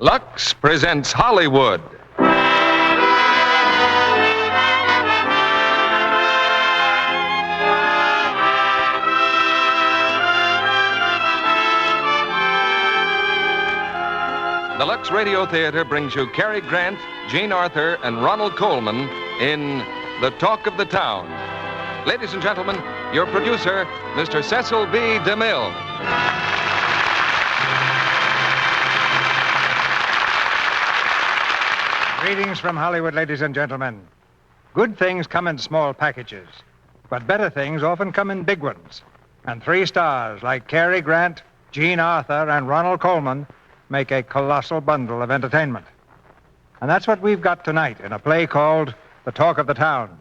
Lux presents Hollywood. The Lux Radio Theatre brings you Cary Grant, Jean Arthur, and Ronald Colman in The Talk of the Town. Ladies and gentlemen, your producer, Mr. Cecil B. DeMille. Greetings from Hollywood, ladies and gentlemen. Good things come in small packages, but better things often come in big ones. And 3 stars like Cary Grant, Jean Arthur, and Ronald Colman make a colossal bundle of entertainment. And that's what we've got tonight in a play called The Talk of the Town.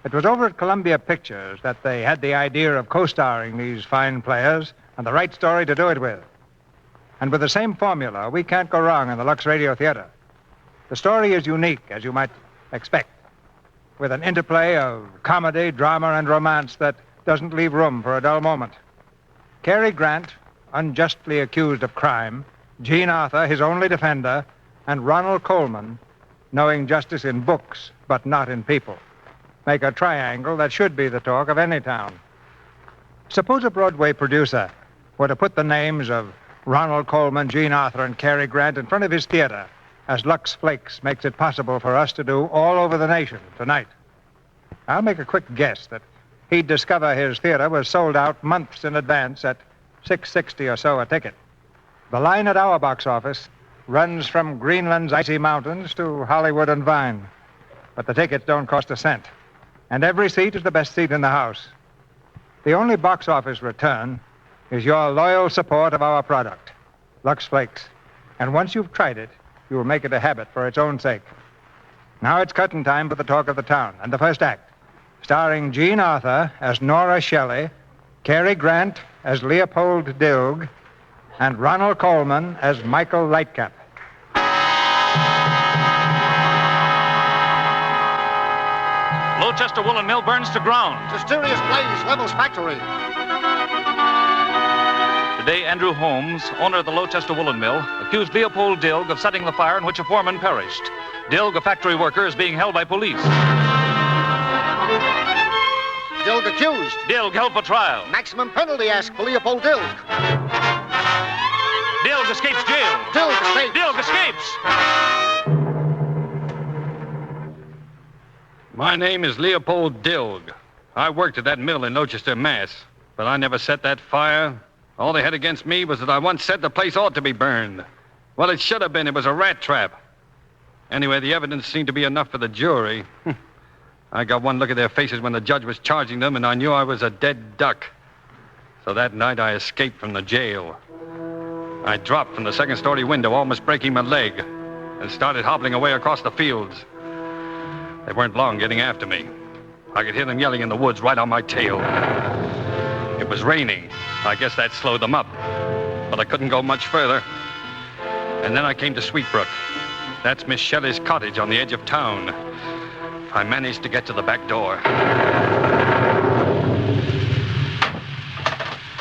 It was over at Columbia Pictures that they had the idea of co-starring these fine players and the right story to do it with. And with the same formula, we can't go wrong in the Lux Radio Theatre. The story is unique, as you might expect, with an interplay of comedy, drama, and romance that doesn't leave room for a dull moment. Cary Grant, unjustly accused of crime, Jean Arthur, his only defender, and Ronald Colman, knowing justice in books but not in people, make a triangle that should be the talk of any town. Suppose a Broadway producer were to put the names of Ronald Colman, Jean Arthur, and Cary Grant in front of his theater, as Lux Flakes makes it possible for us to do all over the nation tonight. I'll make a quick guess that he'd discover his theater was sold out months in advance at $6.60 or so a ticket. The line at our box office runs from Greenland's icy mountains to Hollywood and Vine. But the tickets don't cost a cent. And every seat is the best seat in the house. The only box office return is your loyal support of our product, Lux Flakes. And once you've tried it, you will make it a habit for its own sake. Now it's curtain time for The Talk of the Town and the first act, starring Jean Arthur as Nora Shelley, Cary Grant as Leopold Dilg, and Ronald Colman as Michael Lightcap. Lowchester Woolen Mill burns to ground. Mysterious blaze levels factory. Today, Andrew Holmes, owner of the Lowchester Woolen Mill, accused Leopold Dilg of setting the fire in which a foreman perished. Dilg, a factory worker, is being held by police. Dilg accused. Dilg held for trial. Maximum penalty asked for Leopold Dilg. Dilg escapes jail. Dilg escapes. Dilg escapes. My name is Leopold Dilg. I worked at that mill in Lowchester, Mass., but I never set that fire. All they had against me was that I once said the place ought to be burned. Well, it should have been. It was a rat trap. Anyway, the evidence seemed to be enough for the jury. I got one look at their faces when the judge was charging them, and I knew I was a dead duck. So that night, I escaped from the jail. I dropped from the second-story window, almost breaking my leg, and started hobbling away across the fields. They weren't long getting after me. I could hear them yelling in the woods right on my tail. It was raining. I guess that slowed them up. But I couldn't go much further. And then I came to Sweetbrook. That's Miss Shelley's cottage on the edge of town. I managed to get to the back door.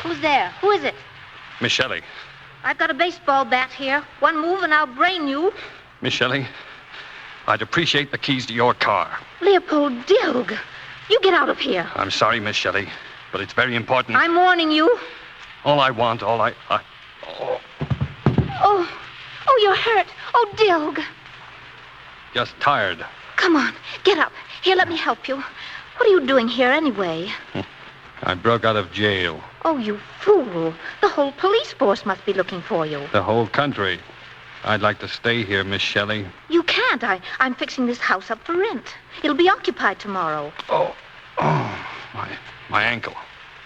Who's there? Who is it? Miss Shelley. I've got a baseball bat here. One move and I'll brain you. Miss Shelley, I'd appreciate the keys to your car. Leopold Dilg. You get out of here. I'm sorry, Miss Shelley, but it's very important. I'm warning you. All I want, Oh, Oh, you're hurt. Oh, Dilg. just tired. Come on, get up. Here, let me help you. What are you doing here anyway? I broke out of jail. Oh, you fool. The whole police force must be looking for you. The whole country. I'd like to stay here, Miss Shelley. You can't. I'm fixing this house up for rent. It'll be occupied tomorrow. Oh, my ankle.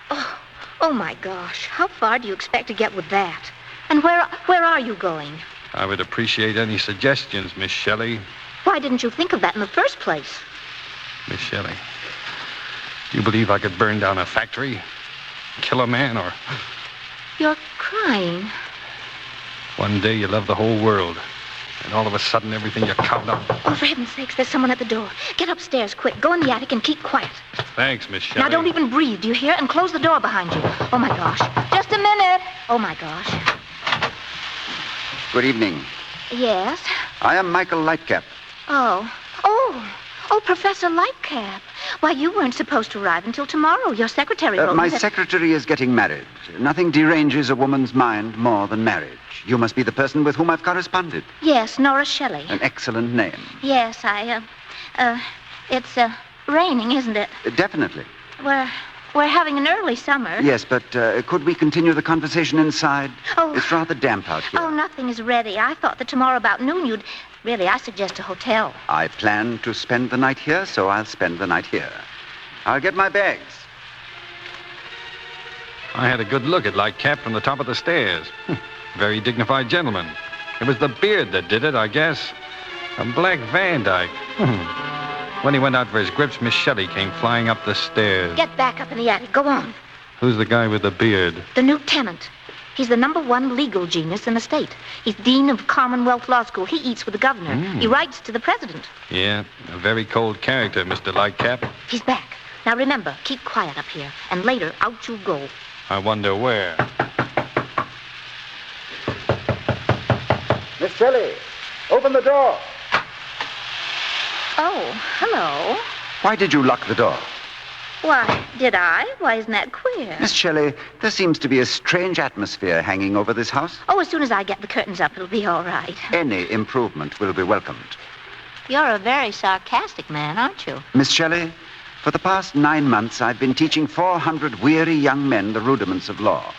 Oh, my gosh. How far do you expect to get with that? And where are you going? I would appreciate any suggestions, Miss Shelley. Why didn't you think of that in the first place? Miss Shelley, do you believe I could burn down a factory, kill a man, or... You're crying. One day you love the whole world, and all of a sudden everything you count on... Oh, for heaven's sakes, there's someone at the door. Get upstairs, quick. Go in the attic and keep quiet. Thanks, Miss Shelley. Now, don't even breathe, do you hear? And close the door behind you. Oh, my gosh. Just a minute. Oh, my gosh. Good evening. Yes? I am Michael Lightcap. Oh, Professor Lightcap. Why, you weren't supposed to arrive until tomorrow. Your secretary wrote My me that... secretary is getting married. Nothing deranges a woman's mind more than marriage. You must be the person with whom I've corresponded. Yes, Nora Shelley. An excellent name. Yes, it's raining, isn't it? Definitely. We're having an early summer. Yes, but could we continue the conversation inside? Oh. It's rather damp out here. Oh, nothing is ready. I thought that tomorrow about noon you'd... Really, I suggest a hotel. I plan to spend the night here, so I'll spend the night here. I'll get my bags. I had a good look at Lightcap from the top of the stairs. Very dignified gentleman. It was the beard that did it, I guess. A black Van Dyke. When he went out for his grips, Miss Shelley came flying up the stairs. Get back up in the attic. Go on. Who's the guy with the beard? The new tenant. He's the #1 legal genius in the state. He's dean of Commonwealth Law School. He eats with the governor. He writes to the president. Yeah, a very cold character, Mr. Lightcap. He's back. Now remember, keep quiet up here. And later, out you go. I wonder where. Miss Shelley, open the door. Oh, hello. Why did you lock the door? Why, did I? Why, isn't that queer? Miss Shelley, there seems to be a strange atmosphere hanging over this house. Oh, as soon as I get the curtains up, it'll be all right. Any improvement will be welcomed. You're a very sarcastic man, aren't you? Miss Shelley, for the past 9 months, I've been teaching 400 weary young men the rudiments of law.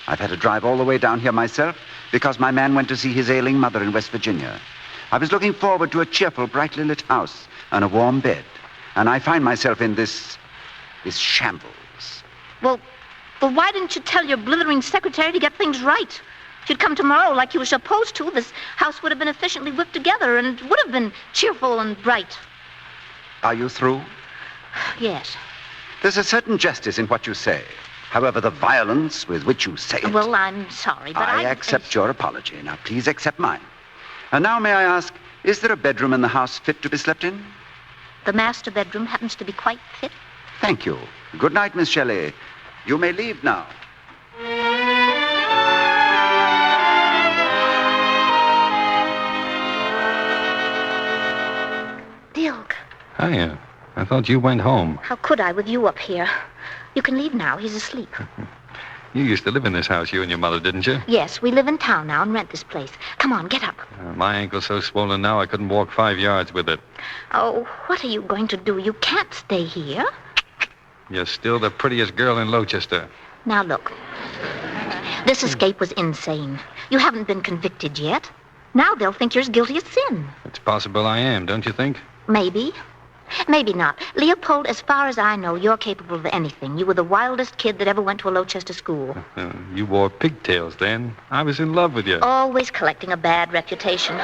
I've had to drive all the way down here myself because my man went to see his ailing mother in West Virginia. I was looking forward to a cheerful, brightly lit house and a warm bed. And I find myself in this shambles. Well, why didn't you tell your blithering secretary to get things right? If you'd come tomorrow like you were supposed to, this house would have been efficiently whipped together and it would have been cheerful and bright. Are you through? Yes. There's a certain justice in what you say. However, the violence with which you say it... Well, I'm sorry, but I accept your apology. Now, please accept mine. And now, may I ask, is there a bedroom in the house fit to be slept in? The master bedroom happens to be quite fit. Thank you. Good night, Miss Shelley. You may leave now. Dilg. Hiya. I thought you went home. How could I with you up here? You can leave now. He's asleep. You used to live in this house, you and your mother, didn't you? Yes, we live in town now and rent this place. Come on, get up. My ankle's so swollen now I couldn't walk 5 yards with it. Oh, what are you going to do? You can't stay here. You're still the prettiest girl in Lochester. Now, look. This escape was insane. You haven't been convicted yet. Now they'll think you're as guilty as sin. It's possible I am, don't you think? Maybe. Maybe not. Leopold, as far as I know, you're capable of anything. You were the wildest kid that ever went to a Lochester school. You wore pigtails then. I was in love with you. Always collecting a bad reputation.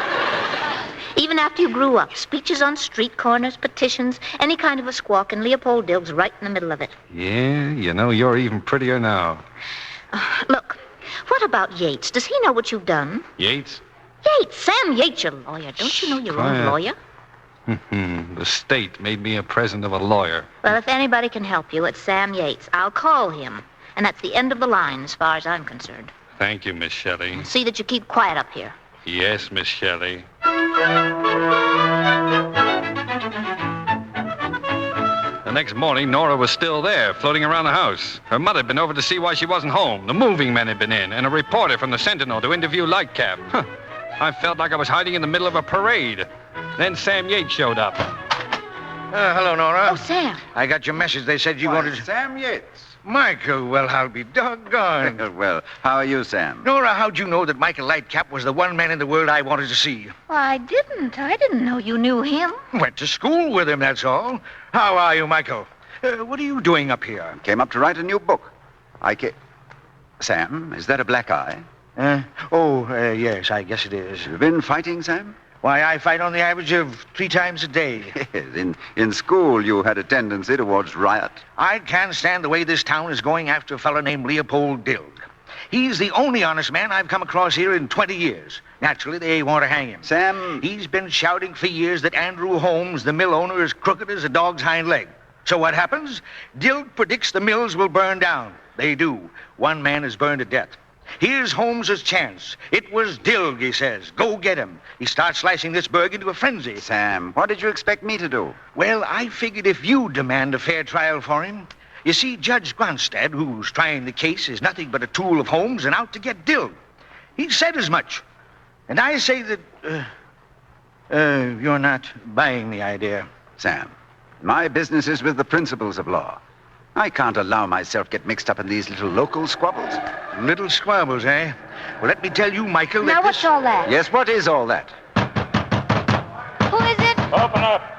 Even after you grew up, speeches on street corners, petitions, any kind of a squawk, and Leopold Dilg's right in the middle of it. Yeah, you know, you're even prettier now. Look, what about Yates? Does he know what you've done? Yates? Yates, Sam Yates, your lawyer. Don't you know your own lawyer? The state made me a present of a lawyer. Well, if anybody can help you, it's Sam Yates. I'll call him. And that's the end of the line as far as I'm concerned. Thank you, Miss Shelley. See that you keep quiet up here. Yes, Miss Shelley. The next morning, Nora was still there, floating around the house. Her mother had been over to see why she wasn't home. The moving men had been in, and a reporter from the Sentinel to interview Lightcap. I felt like I was hiding in the middle of a parade. Then Sam Yates showed up. Hello, Nora. Oh, Sam. I got your message. They said you wanted... Sam Yates. Michael, well, I'll be doggone. Well, how are you, Sam? Nora, how'd you know that Michael Lightcap was the one man in the world I wanted to see? Well, I didn't. I didn't know you knew him. Went to school with him, that's all. How are you, Michael? What are you doing up here? Came up to write a new book. Sam, is that a black eye? Yes, I guess it is. You've been fighting, Sam? Why, I fight on the average of 3 times a day. Yes, in school you had a tendency towards riot. I can't stand the way this town is going after a fellow named Leopold Dilg. He's the only honest man I've come across here in 20 years. Naturally, they want to hang him. Sam... He's been shouting for years that Andrew Holmes, the mill owner, is crooked as a dog's hind leg. So what happens? Dilg predicts the mills will burn down. They do. One man is burned to death. Here's Holmes's chance. It was Dilg, he says. Go get him. He starts slicing this burg into a frenzy. Sam, what did you expect me to do? Well, I figured if you demand a fair trial for him. You see, Judge Gronstad, who's trying the case, is nothing but a tool of Holmes and out to get Dilg. He said as much. And I say that, you're not buying the idea. Sam, my business is with the principles of law. I can't allow myself get mixed up in these little local squabbles. Little squabbles, eh? Well, let me tell you, Michael, Now, that what's all that? Yes, what is all that? Who is it? Open up.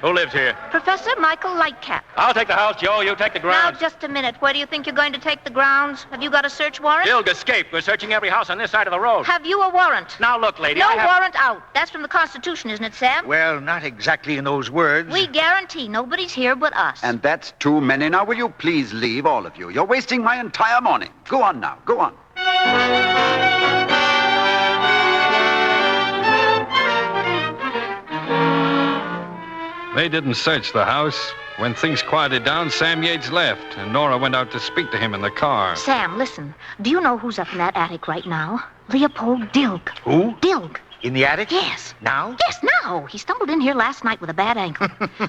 Who lives here? Professor Michael Lightcap. I'll take the house, Joe. You take the Now, grounds. just a minute. Where do you think you're going to take the grounds? Have you got a search warrant? Dilg escaped. We're searching every house on this side of the road. Have you a warrant? Now, look, lady, No I have... warrant out. That's from the Constitution, isn't it, Sam? Well, not exactly in those words. We guarantee nobody's here but us. And that's too many. Now, will you please leave, all of you? You're wasting my entire morning. Go on now. Go on. They didn't search the house. When things quieted down, Sam Yates left, and Nora went out to speak to him in the car. Sam, listen. Do you know who's up in that attic right now? Leopold Dilg. Who? Dilg. In the attic? Yes. Now? Yes, now. He stumbled in here last night with a bad ankle.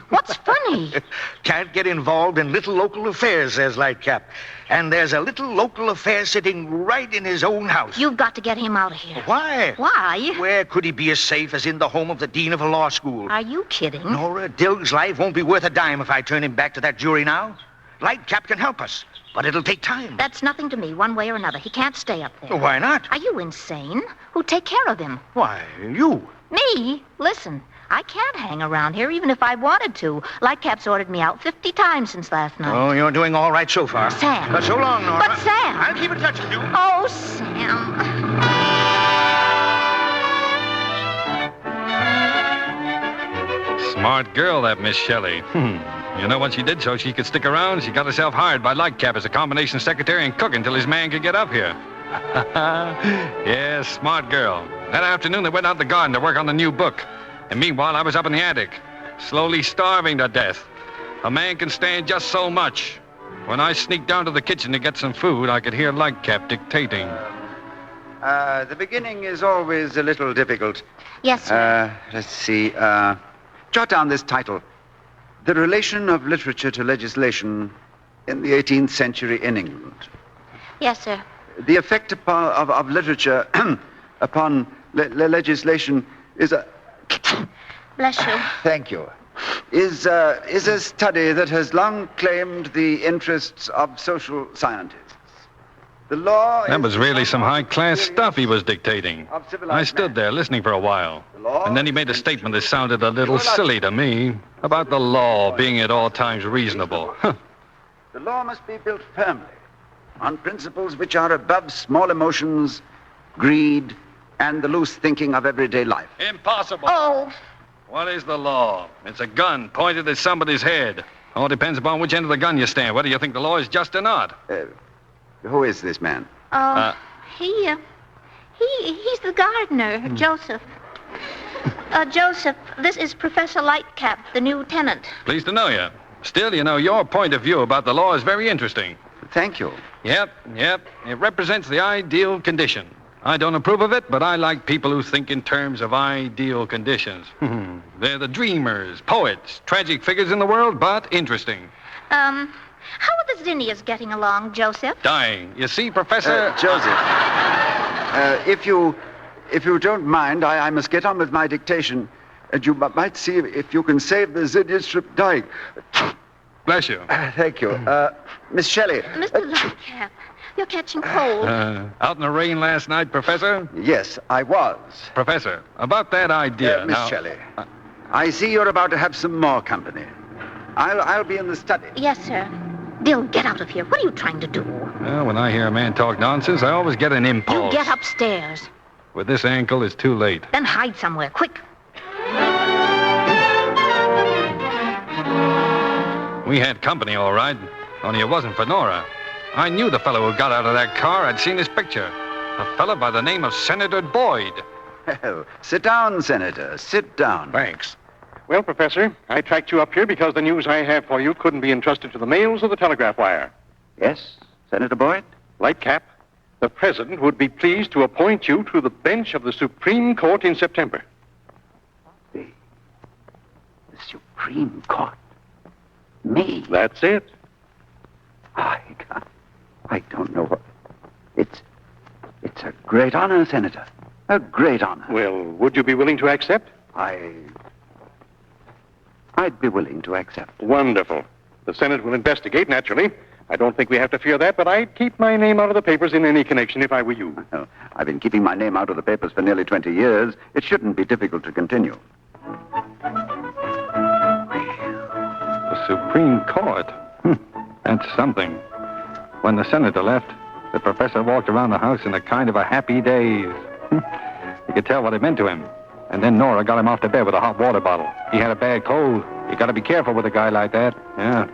What's funny? Can't get involved in little local affairs, says Lightcap. And there's a little local affair sitting right in his own house. You've got to get him out of here. Why? Why? Where could he be as safe as in the home of the dean of a law school? Are you kidding? Nora, Dilg's life won't be worth a dime if I turn him back to that jury now. Lightcap can help us, but it'll take time. That's nothing to me, one way or another. He can't stay up there. Why not? Are you insane? Who'd take care of him? Why, you. Me? Listen, I can't hang around here even if I wanted to. Lightcap's ordered me out 50 times since last night. Oh, you're doing all right so far. Sam. But so long, Nora. But Sam. I'll keep in touch with you. Oh, Sam. Smart girl, that Miss Shelley. You know what she did so she could stick around? She got herself hired by Lightcap as a combination secretary and cook until his man could get up here. Yes, smart girl. That afternoon, they went out in the garden to work on the new book. And meanwhile, I was up in the attic, slowly starving to death. A man can stand just so much. When I sneaked down to the kitchen to get some food, I could hear Lightcap dictating. The beginning is always a little difficult. Yes, sir. Let's see. Jot down this title. The Relation of Literature to Legislation in the 18th Century in England. Yes, sir. The effect of literature upon legislation is a... Bless you. Thank you. Is a study that has long claimed the interests of social scientists. The law That is was really some high-class stuff he was dictating. of civilized I stood man. there listening for a while. The law And then he made a statement that sounded a little silly to me about the law being at all times reasonable. The law must be built firmly on principles which are above small emotions, greed, and the loose thinking of everyday life. Impossible. Oh, What is the law? It's a gun pointed at somebody's head. All depends upon which end of the gun you stand, whether you think the law is just or not. Who is this man? he's the gardener, Joseph. Joseph, this is Professor Lightcap, the new tenant. Pleased to know you. Still, you know, your point of view about the law is very interesting. Thank you. Yep. It represents the ideal condition. I don't approve of it, but I like people who think in terms of ideal conditions. They're the dreamers, poets, tragic figures in the world, but interesting. How are the zinnias getting along, Joseph? Dying. You see, Professor... Joseph, if you don't mind, I must get on with my dictation, and you might see if you can save the zinnias from dying. Bless you. Thank you. Miss Shelley. Mr. Lightcap, you're catching cold. Out in the rain last night, Professor? Yes, I was. Professor, about that idea Miss now... Shelley, I see you're about to have some more company. I'll be in the study. Yes, sir. Dilg, get out of here. What are you trying to do? Well, when I hear a man talk nonsense, I always get an You impulse. get upstairs. With this ankle, it's too late. Then hide somewhere, quick. We had company, all right. Only it wasn't for Nora. I knew the fellow who got out of that car. I'd seen his picture. A fellow by the name of Senator Boyd. Well, sit down, Senator. Sit down. Thanks. Well, Professor, I tracked you up here because the news I have for you couldn't be entrusted to the mails or the telegraph wire. Yes, Senator Boyd? Lightcap, The President would be pleased to appoint you to the bench of the Supreme Court in September. The Supreme Court? Me? That's it. I don't know what... It's a great honor, Senator. A great honor. Well, would you be willing to accept? I'd be willing to accept. Wonderful. The Senate will investigate, naturally. I don't think we have to fear that, but I'd keep my name out of the papers in any connection if I were you. Well, I've been keeping my name out of the papers for nearly 20 years. It shouldn't be difficult to continue. The Supreme Court? That's something. When the senator left, the professor walked around the house in a kind of a happy daze. You could tell what it meant to him. And then Nora got him off to bed with a hot water bottle. He had a bad cold. You got to be careful with a guy like that. Yeah.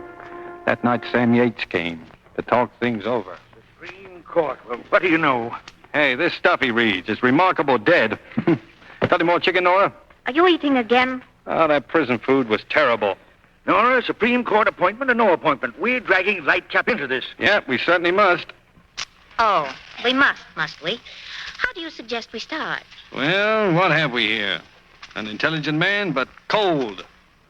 That night, Sam Yates came to talk things over. Supreme Court. Well, what do you know? Hey, this stuff he reads is remarkable dead. Got any more chicken, Nora? Are you eating again? Oh, that prison food was terrible. Nora, Supreme Court appointment or no appointment? We're dragging Lightcap into this. Yeah, we certainly must. Oh, we must we? How do you suggest we start? Well, what have we here? An intelligent man, but cold.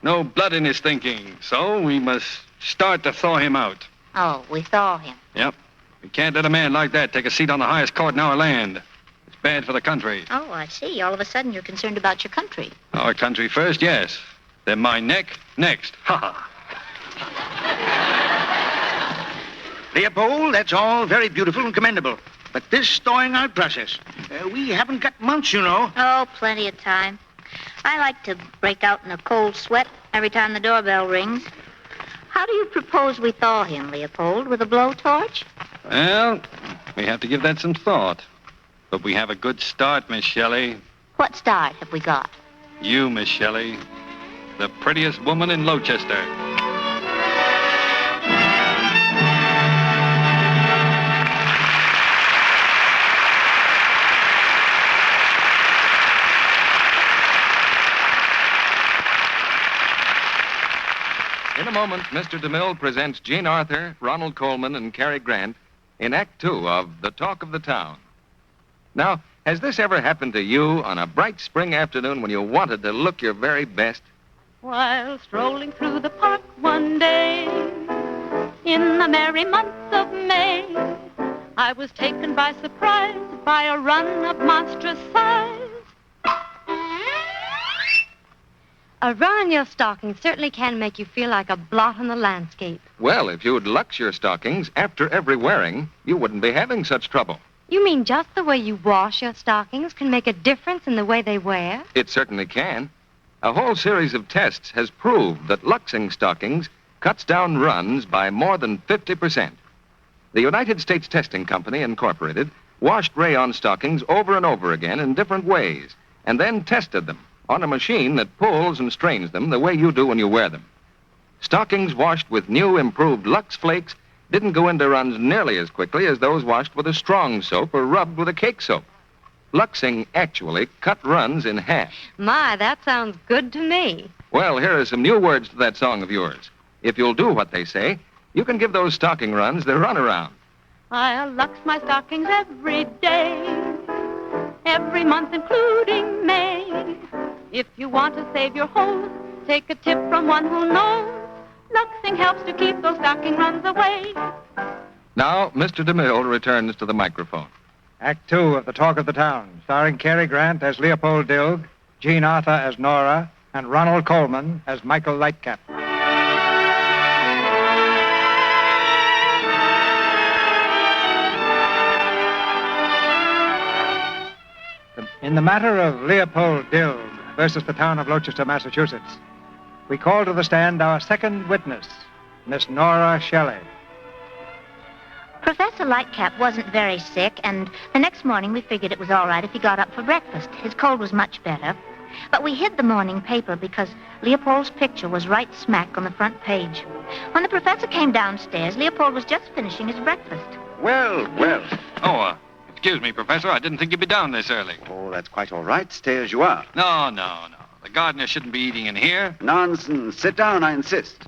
No blood in his thinking. So we must start to thaw him out. Oh, we thaw him. Yep. We can't let a man like that take a seat on the highest court in our land. It's bad for the country. Oh, I see. All of a sudden you're concerned about your country. Our country first, yes. Then my neck next. Ha ha. Leopold, that's all very beautiful and commendable. But this thawing out process, we haven't got months, you know. Oh, plenty of time. I like to break out in a cold sweat every time the doorbell rings. How do you propose we thaw him, Leopold? With a blowtorch? Well, we have to give that some thought. But we have a good start, Miss Shelley. What start have we got? You, Miss Shelley. The prettiest woman in Lochester. In a moment, Mr. DeMille presents Jean Arthur, Ronald Colman, and Cary Grant in Act Two of The Talk of the Town. Now, has this ever happened to you on a bright spring afternoon when you wanted to look your very best? While strolling through the park one day, in the merry month of May, I was taken by surprise by a run of monstrous size. A run in your stocking certainly can make you feel like a blot on the landscape. Well, if you'd lux your stockings after every wearing, you wouldn't be having such trouble. You mean just the way you wash your stockings can make a difference in the way they wear? It certainly can. A whole series of tests has proved that luxing stockings cuts down runs by more than 50%. The United States Testing Company, Incorporated, washed rayon stockings over and over again in different ways, and then tested them on a machine that pulls and strains them the way you do when you wear them. Stockings washed with new improved Lux Flakes didn't go into runs nearly as quickly as those washed with a strong soap or rubbed with a cake soap. Luxing actually cut runs in half. My, that sounds good to me. Well, here are some new words to that song of yours. If you'll do what they say, you can give those stocking runs the runaround. I'll lux my stockings every day, every month including May. If you want to save your hose, take a tip from one who knows. Luxing helps to keep those stocking runs away. Now, Mr. DeMille returns to the microphone. Act Two of The Talk of the Town, starring Cary Grant as Leopold Dilg, Jean Arthur as Nora, and Ronald Colman as Michael Lightcap. In the matter of Leopold Dilg versus the town of Lochester, Massachusetts, we call to the stand our second witness, Miss Nora Shelley. Professor Lightcap wasn't very sick, and the next morning we figured it was all right if he got up for breakfast. His cold was much better. But we hid the morning paper because Leopold's picture was right smack on the front page. When the professor came downstairs, Leopold was just finishing his breakfast. Well. Oh, excuse me, Professor. I didn't think you'd be down this early. Oh, that's quite all right. Stay as you are. No. The gardener shouldn't be eating in here. Nonsense. Sit down, I insist.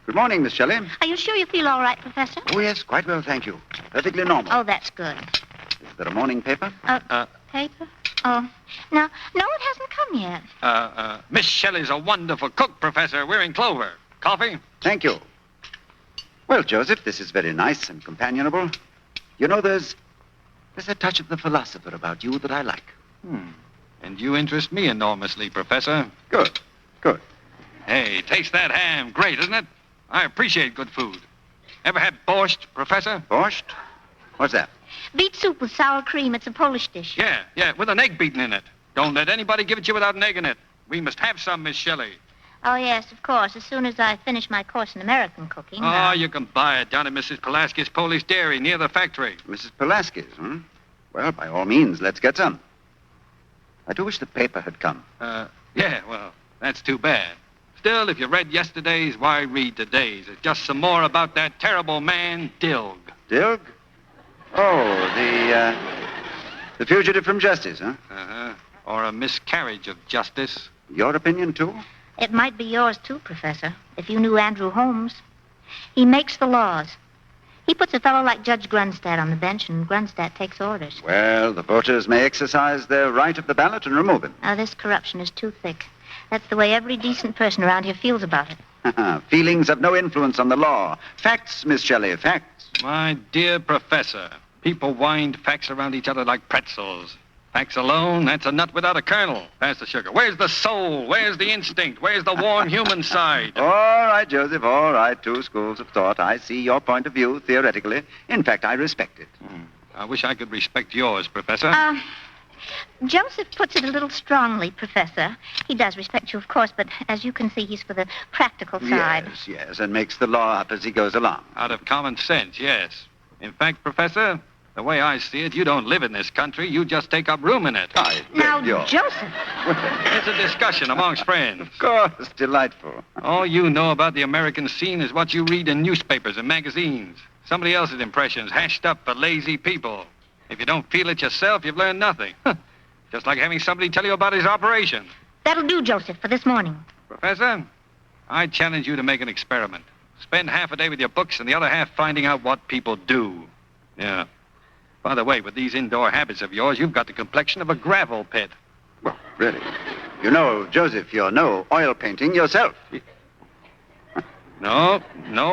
Good morning, Miss Shelley. Are you sure you feel all right, Professor? Oh, yes, quite well, thank you. Perfectly normal. Oh, that's good. Is there a morning paper? Paper? Oh, no, it hasn't come yet. Miss Shelley's a wonderful cook, Professor. We're in Clover. Coffee? Thank you. Well, Joseph, this is very nice and companionable. You know, there's a touch of the philosopher about you that I like. And you interest me enormously, Professor. Good. Hey, taste that ham. Great, isn't it? I appreciate good food. Ever had borscht, Professor? Borscht? What's that? Beet soup with sour cream. It's a Polish dish. Yeah, with an egg beaten in it. Don't let anybody give it you without an egg in it. We must have some, Miss Shelley. Oh, yes, of course. As soon as I finish my course in American cooking. You can buy it down at Mrs. Pulaski's Polish Dairy near the factory. Mrs. Pulaski's, Well, by all means, let's get some. I do wish the paper had come. Yeah, well, that's too bad. Still, if you read yesterday's, why read today's? It's just some more about that terrible man, Dilg. Dilg? Oh, the fugitive from justice, huh? Or a miscarriage of justice. Your opinion, too? It might be yours, too, Professor, if you knew Andrew Holmes. He makes the laws. He puts a fellow like Judge Grunstadt on the bench, and Grunstadt takes orders. Well, the voters may exercise their right of the ballot and remove him. Now, this corruption is too thick. That's the way every decent person around here feels about it. Feelings have no influence on the law. Facts, Miss Shelley, facts. My dear Professor, people wind facts around each other like pretzels. Facts alone, that's a nut without a kernel. Pass the sugar. Where's the soul? Where's the instinct? Where's the warm human side? All right, Joseph, all right. Two schools of thought. I see your point of view, theoretically. In fact, I respect it. I wish I could respect yours, Professor. Joseph puts it a little strongly, Professor. He does respect you, of course, but as you can see, he's for the practical side. Yes, and makes the law up as he goes along. Out of common sense, yes. In fact, Professor, the way I see it, you don't live in this country. You just take up room in it. Now, Joseph. It's a discussion amongst friends. Of course, delightful. All you know about the American scene is what you read in newspapers and magazines. Somebody else's impressions hashed up for lazy people. If you don't feel it yourself, you've learned nothing. Just like having somebody tell you about his operation. That'll do, Joseph, for this morning. Professor, I challenge you to make an experiment. Spend half a day with your books and the other half finding out what people do. Yeah. By the way, with these indoor habits of yours, you've got the complexion of a gravel pit. Well, really? You know, Joseph, you're no oil painting yourself. No,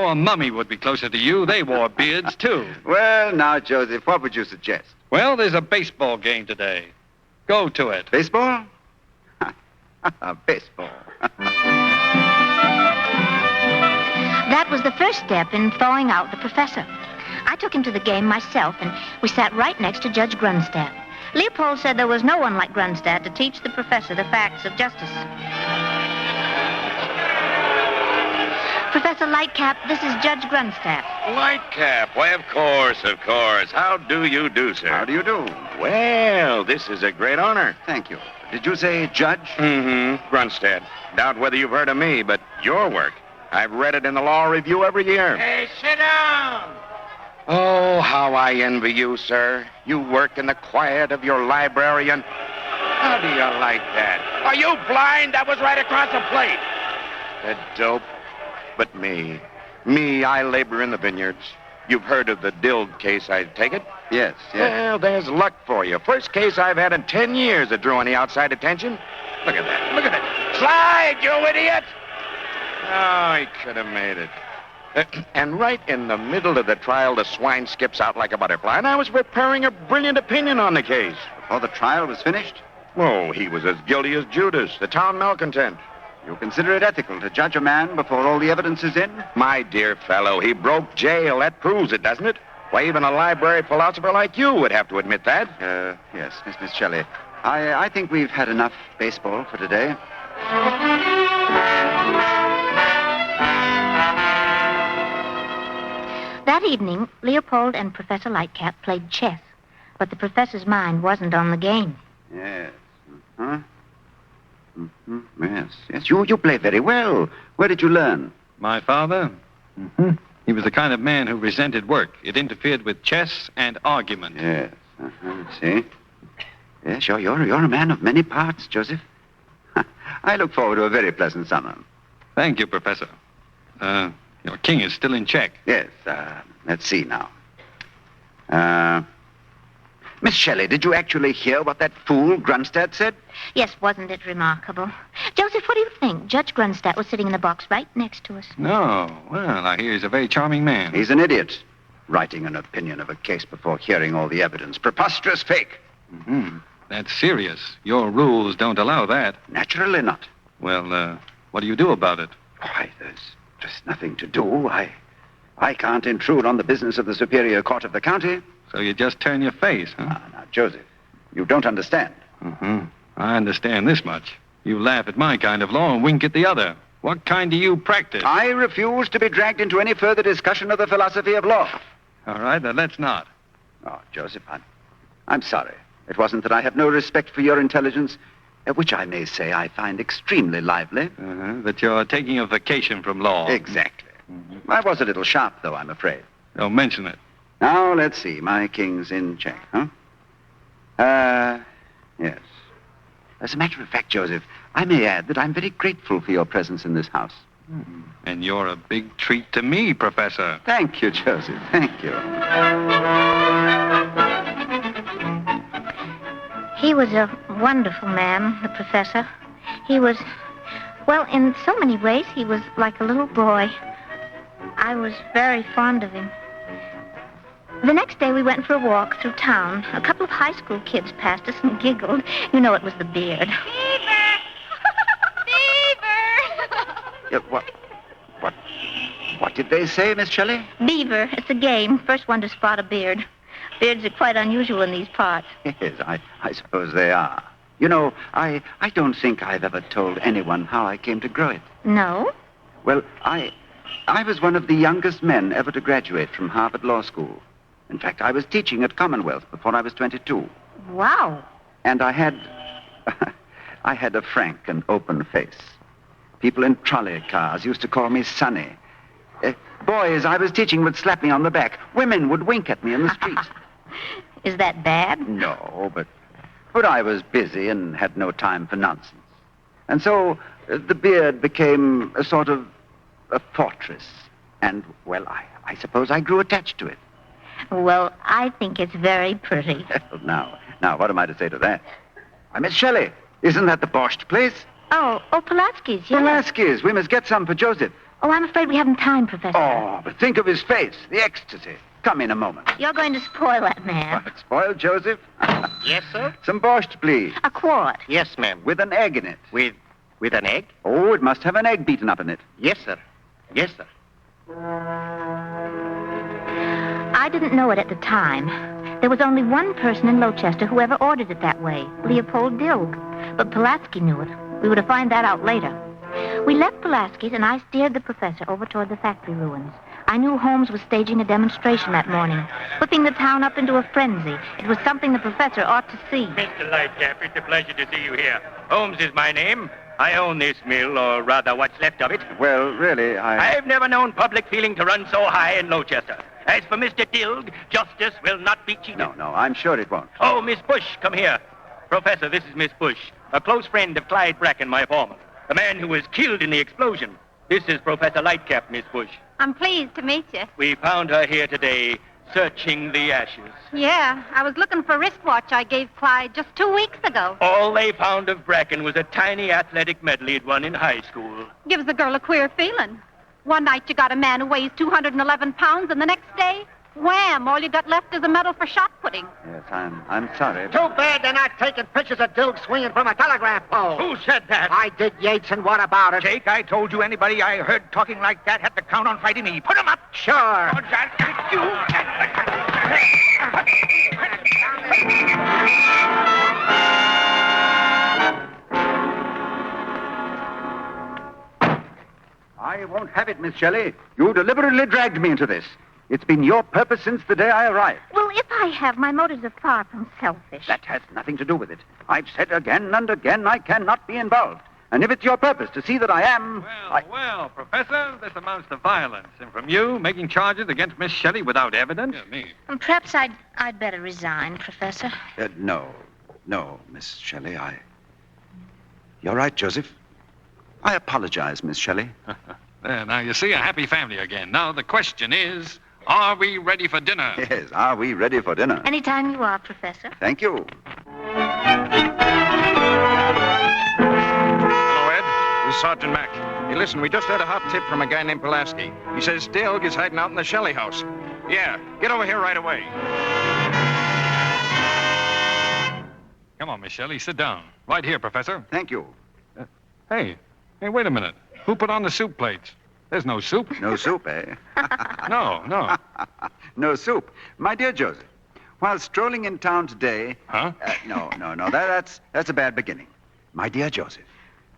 a mummy would be closer to you. They wore beards, too. Well, now, Joseph, what would you suggest? Well, there's a baseball game today. Go to it. Baseball? Baseball. That was the first step in thawing out the professor. I took him to the game myself, and we sat right next to Judge Grunstadt. Leopold said there was no one like Grunstadt to teach the professor the facts of justice. Professor Lightcap, this is Judge Grunstadt. Lightcap? Why, of course. How do you do, sir? How do you do? Well, this is a great honor. Thank you. Did you say judge? Mm-hmm. Grunstadt. Doubt whether you've heard of me, but your work. I've read it in the Law Review every year. Hey, sit down. Oh, how I envy you, sir. You work in the quiet of your library, and how do you like that? Are you blind? That was right across the plate. The dope. But me, I labor in the vineyards. You've heard of the Dilg case, I take it? Yes. Well, there's luck for you. First case I've had in 10 years that drew any outside attention. Look at that. Slide, you idiot! Oh, he could have made it. And right in the middle of the trial, the swine skips out like a butterfly, and I was preparing a brilliant opinion on the case. Before the trial was finished? Oh, he was as guilty as Judas, the town malcontent. You consider it ethical to judge a man before all the evidence is in? My dear fellow, he broke jail. That proves it, doesn't it? Why, even a library philosopher like you would have to admit that. Yes, Miss Shelley. I think we've had enough baseball for today. That evening, Leopold and Professor Lightcap played chess, but the professor's mind wasn't on the game. Yes. Yes. You play very well. Where did you learn? My father? He was the kind of man who resented work. It interfered with chess and argument. Yes. See? Yes, you're a man of many parts, Joseph. I look forward to a very pleasant summer. Thank you, Professor. Your king is still in check. Yes. Let's see now. Miss Shelley, did you actually hear what that fool Grunstad said? Yes, wasn't it remarkable? Joseph, what do you think? Judge Grunstad was sitting in the box right next to us. No. Well, I hear he's a very charming man. He's an idiot. Writing an opinion of a case before hearing all the evidence. Preposterous fake. Mm-hmm. That's serious. Your rules don't allow that. Naturally not. Well, what do you do about it? Why, there's just nothing to do. I can't intrude on the business of the Superior Court of the county. So you just turn your face, huh? Now, Joseph, you don't understand. Mm-hmm. I understand this much. You laugh at my kind of law and wink at the other. What kind do you practice? I refuse to be dragged into any further discussion of the philosophy of law. All right, then let's not. Oh, Joseph, I'm sorry. It wasn't that I have no respect for your intelligence, which I may say I find extremely lively. That you're taking a vacation from law. Exactly. Mm-hmm. I was a little sharp, though, I'm afraid. Don't mention it. Now, let's see. My king's in check, huh? Yes. As a matter of fact, Joseph, I may add that I'm very grateful for your presence in this house. And you're a big treat to me, Professor. Thank you, Joseph. Thank you. He was a wonderful man, the professor. He was, well, in so many ways, he was like a little boy. I was very fond of him. The next day, we went for a walk through town. A couple of high school kids passed us and giggled. You know, it was the beard. Beaver! Beaver! What did they say, Miss Shelley? Beaver. It's a game. First one to spot a beard. Beards are quite unusual in these parts. Yes, I suppose they are. You know, I don't think I've ever told anyone how I came to grow it. No? Well, I was one of the youngest men ever to graduate from Harvard Law School. In fact, I was teaching at Commonwealth before I was 22. Wow. And I had a frank and open face. People in trolley cars used to call me Sonny. Boys I was teaching would slap me on the back. Women would wink at me in the street. Is that bad? No, but I was busy and had no time for nonsense. And so the beard became a sort of a fortress. And, well, I suppose I grew attached to it. Well, I think it's very pretty. Now, what am I to say to that? Why, Miss Shelley, isn't that the borscht place? Oh, Pulaski's, yes. Pulaski's. We must get some for Joseph. Oh, I'm afraid we haven't time, Professor. Oh, but think of his face, the ecstasy. Come in a moment. You're going to spoil that man. What, spoil Joseph? Yes, sir? Some borscht, please. A quart. Yes, ma'am. With an egg in it. With an egg? Oh, it must have an egg beaten up in it. Yes, sir. Yes, sir. I didn't know it at the time. There was only one person in Lowchester who ever ordered it that way, Leopold Dilg. But Pulaski knew it. We were to find that out later. We left Pulaski's, and I steered the professor over toward the factory ruins. I knew Holmes was staging a demonstration that morning, whipping the town up into a frenzy. It was something the professor ought to see. Mr. Lightcap, it's a pleasure to see you here. Holmes is my name. I own this mill, or rather what's left of it. Well, really, I've never known public feeling to run so high in Lowchester. As for Mr. Dilg, justice will not be cheated. No, I'm sure it won't. Oh, Miss Bush, come here. Professor, this is Miss Bush, a close friend of Clyde Bracken, my foreman, the man who was killed in the explosion. This is Professor Lightcap, Miss Bush. I'm pleased to meet you. We found her here today, searching the ashes. Yeah, I was looking for a wristwatch I gave Clyde just 2 weeks ago. All they found of Bracken was a tiny athletic medal he'd won in high school. Gives the girl a queer feeling. One night you got a man who weighs 211 pounds, and the next day, wham, all you got left is a medal for shot putting. Yes, I'm sorry. Too bad they're not taking pictures of Dilg swinging from a telegraph pole. Who said that? I did, Yates, and what about it? Jake, I told you anybody I heard talking like that had to count on fighting me. Put him up. Sure. I won't have it, Miss Shelley. You deliberately dragged me into this. It's been your purpose since the day I arrived. Well, if I have, my motives are far from selfish. That has nothing to do with it. I've said again and again I cannot be involved. And if it's your purpose to see that I am... Well, Professor, this amounts to violence. And from you, making charges against Miss Shelley without evidence? Yeah, me. Perhaps I'd better resign, Professor. No, Miss Shelley, You're right, Joseph. I apologize, Miss Shelley. There, now you see a happy family again. Now the question is, Are we ready for dinner? Yes, are we ready for dinner? Anytime you are, Professor. Thank you. Hello, Ed. This is Sergeant Mack. Hey, listen, we just had a hot tip from a guy named Pulaski. He says Dilg is hiding out in the Shelley house. Yeah, get over here right away. Come on, Miss Shelley, sit down. Right here, Professor. Thank you. Hey, wait a minute. Who put on the soup plates? There's no soup. No soup, eh? No. No soup. My dear Joseph, while strolling in town today... Huh? No. That's a bad beginning. My dear Joseph,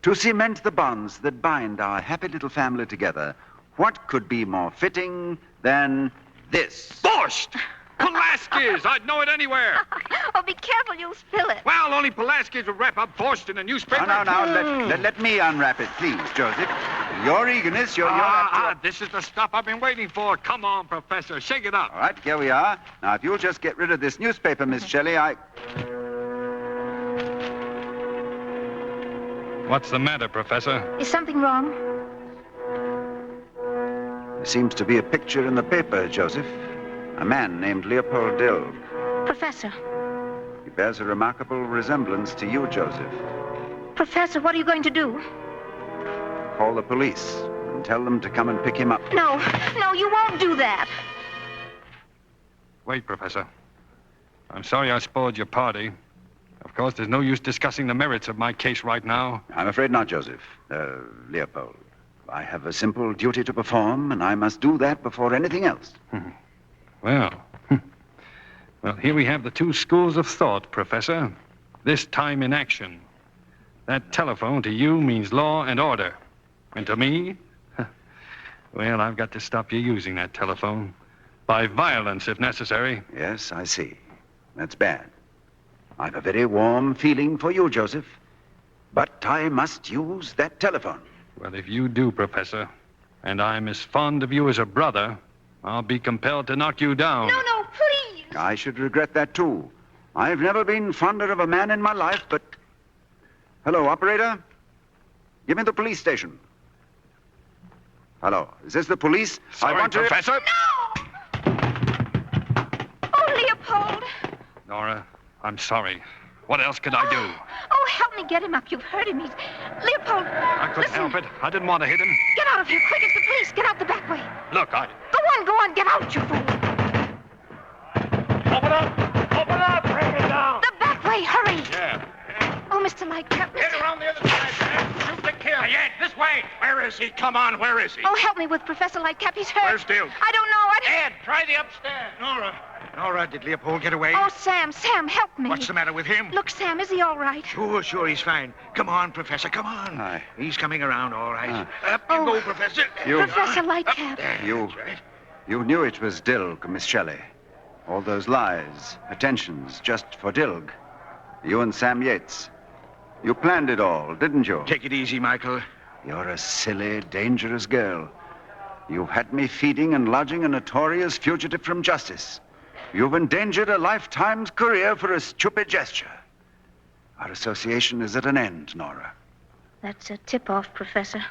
to cement the bonds that bind our happy little family together, what could be more fitting than this? Borscht! Pulaski's! I'd know it anywhere. Oh, be careful, you'll spill it. Well, only Pulaski's would wrap up Borscht in a newspaper. No. Let me unwrap it, please, Joseph. Your eagerness, your... This is the stuff I've been waiting for. Come on, Professor. Shake it up. All right, here we are. Now, if you'll just get rid of this newspaper, Miss Shelley, What's the matter, Professor? Is something wrong? There seems to be a picture in the paper, Joseph. A man named Leopold Dilg. Professor. He bears a remarkable resemblance to you, Joseph. Professor, what are you going to do? Call the police and tell them to come and pick him up. No, you won't do that. Wait, Professor. I'm sorry I spoiled your party. Of course, there's no use discussing the merits of my case right now. I'm afraid not, Joseph. Leopold. I have a simple duty to perform, and I must do that before anything else. Well, here we have the two schools of thought, Professor. This time in action. That telephone to you means law and order. And to me, well, I've got to stop you using that telephone. By violence, if necessary. Yes, I see. That's bad. I've a very warm feeling for you, Joseph. But I must use that telephone. Well, if you do, Professor, and I'm as fond of you as a brother, I'll be compelled to knock you down. No, please. I should regret that, too. I've never been fonder of a man in my life, but... Hello, operator? Give me the police station. Hello, is this the police? Sorry, I want Professor. No! Oh, Leopold. Nora, I'm sorry. What else could I do? Oh, help me get him up. You've hurt him. Leopold, I couldn't help it. I didn't want to hit him. Get out of here, quick. It's the police. Get out the back way. Look, Go on. Get out, you fool. Open up. Bring it down. The back way. Hurry. Yeah. Oh, Mr. Lightcap. Get around the other side, man. Shoot the kill. Ed, this way. Where is he? Come on, where is he? Oh, help me with Professor Lightcap. He's hurt. Where's Dilg? I don't know. Ed, try the upstairs. Nora, did Leopold get away? Oh, Sam, help me. What's the matter with him? Look, Sam, is he all right? Sure, he's fine. Come on, Professor, come on. Aye. He's coming around, all right. Up you go, Professor. Professor Lightcap. That's right. You knew it was Dilg, Miss Shelley. All those lies, attentions, just for Dilg. You and Sam Yates. You planned it all, didn't you? Take it easy, Michael. You're a silly, dangerous girl. You've had me feeding and lodging a notorious fugitive from justice. You've endangered a lifetime's career for a stupid gesture. Our association is at an end, Nora. That's a tip-off, Professor.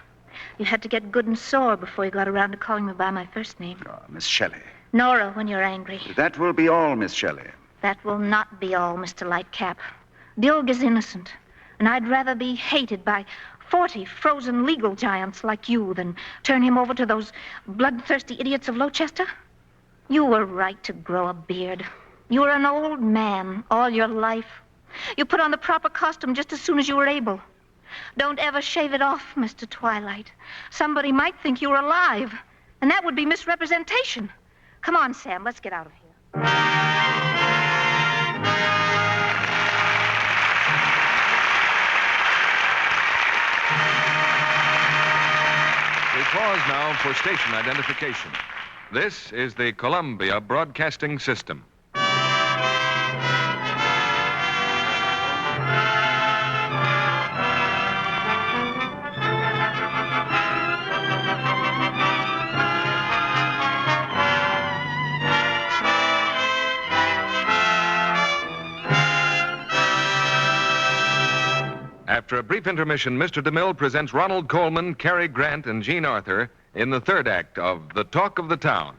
You had to get good and sore before you got around to calling me by my first name. Oh, Miss Shelley. Nora, when you're angry. That will be all, Miss Shelley. That will not be all, Mr. Lightcap. Dilg is innocent, and I'd rather be hated by 40 frozen legal giants like you than turn him over to those bloodthirsty idiots of Lowchester. You were right to grow a beard. You were an old man all your life. You put on the proper costume just as soon as you were able. Don't ever shave it off, Mr. Twilight. Somebody might think you were alive, and that would be misrepresentation. Come on, Sam, let's get out of here. We pause now for station identification. This is the Columbia Broadcasting System. After a brief intermission, Mr. DeMille presents Ronald Colman, Cary Grant, and Jean Arthur in the third act of The Talk of the Town.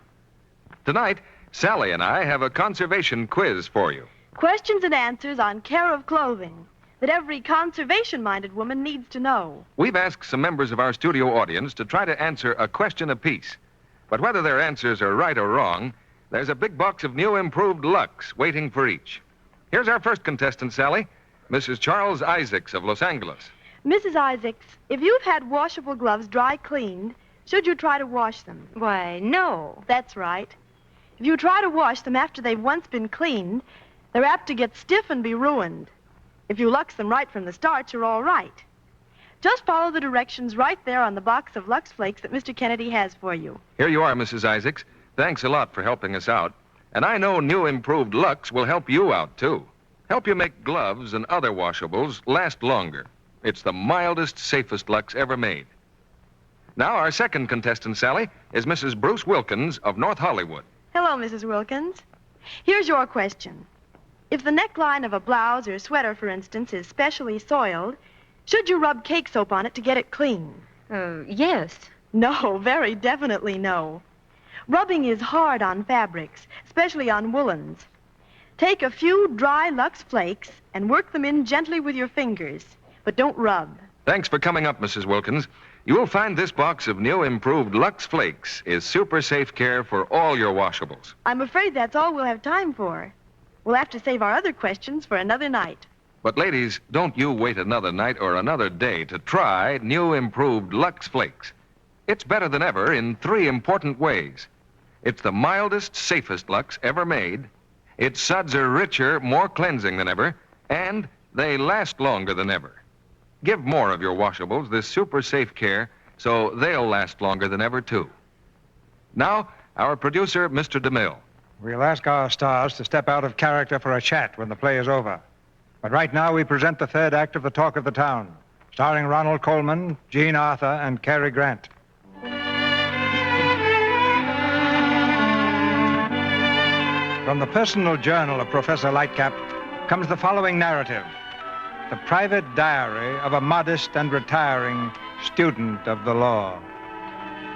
Tonight, Sally and I have a conservation quiz for you. Questions and answers on care of clothing that every conservation-minded woman needs to know. We've asked some members of our studio audience to try to answer a question apiece. But whether their answers are right or wrong, there's a big box of new improved Lux waiting for each. Here's our first contestant, Sally, Mrs. Charles Isaacs of Los Angeles. Mrs. Isaacs, if you've had washable gloves dry cleaned, should you try to wash them? Why, no. That's right. If you try to wash them after they've once been cleaned, they're apt to get stiff and be ruined. If you Lux them right from the start, you're all right. Just follow the directions right there on the box of Lux Flakes that Mr. Kennedy has for you. Here you are, Mrs. Isaacs. Thanks a lot for helping us out. And I know new improved Lux will help you out, too. Help you make gloves and other washables last longer. It's the mildest, safest Lux ever made. Now, our second contestant, Sally, is Mrs. Bruce Wilkins of North Hollywood. Hello, Mrs. Wilkins. Here's your question. If the neckline of a blouse or sweater, for instance, is specially soiled, should you rub cake soap on it to get it clean? Yes. No, very definitely no. Rubbing is hard on fabrics, especially on woolens. Take a few dry Lux Flakes and work them in gently with your fingers, but don't rub. Thanks for coming up, Mrs. Wilkins. You'll find this box of new improved Lux Flakes is super safe care for all your washables. I'm afraid that's all we'll have time for. We'll have to save our other questions for another night. But ladies, don't you wait another night or another day to try new improved Lux Flakes. It's better than ever in 3 important ways. It's the mildest, safest Lux ever made. Its suds are richer, more cleansing than ever, and they last longer than ever. Give more of your washables this super safe care so they'll last longer than ever, too. Now, our producer, Mr. DeMille. We'll ask our stars to step out of character for a chat when the play is over. But right now, we present the third act of The Talk of the Town, starring Ronald Colman, Jean Arthur, and Cary Grant. From the personal journal of Professor Lightcap comes the following narrative. The private diary of a modest and retiring student of the law.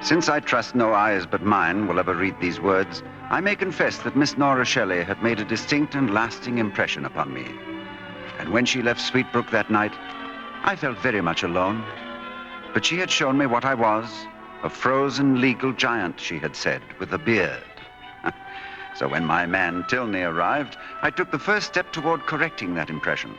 Since I trust no eyes but mine will ever read these words, I may confess that Miss Nora Shelley had made a distinct and lasting impression upon me. And when she left Sweetbrook that night, I felt very much alone. But she had shown me what I was, a frozen legal giant, she had said, with a beard. So when my man Tilney arrived, I took the first step toward correcting that impression.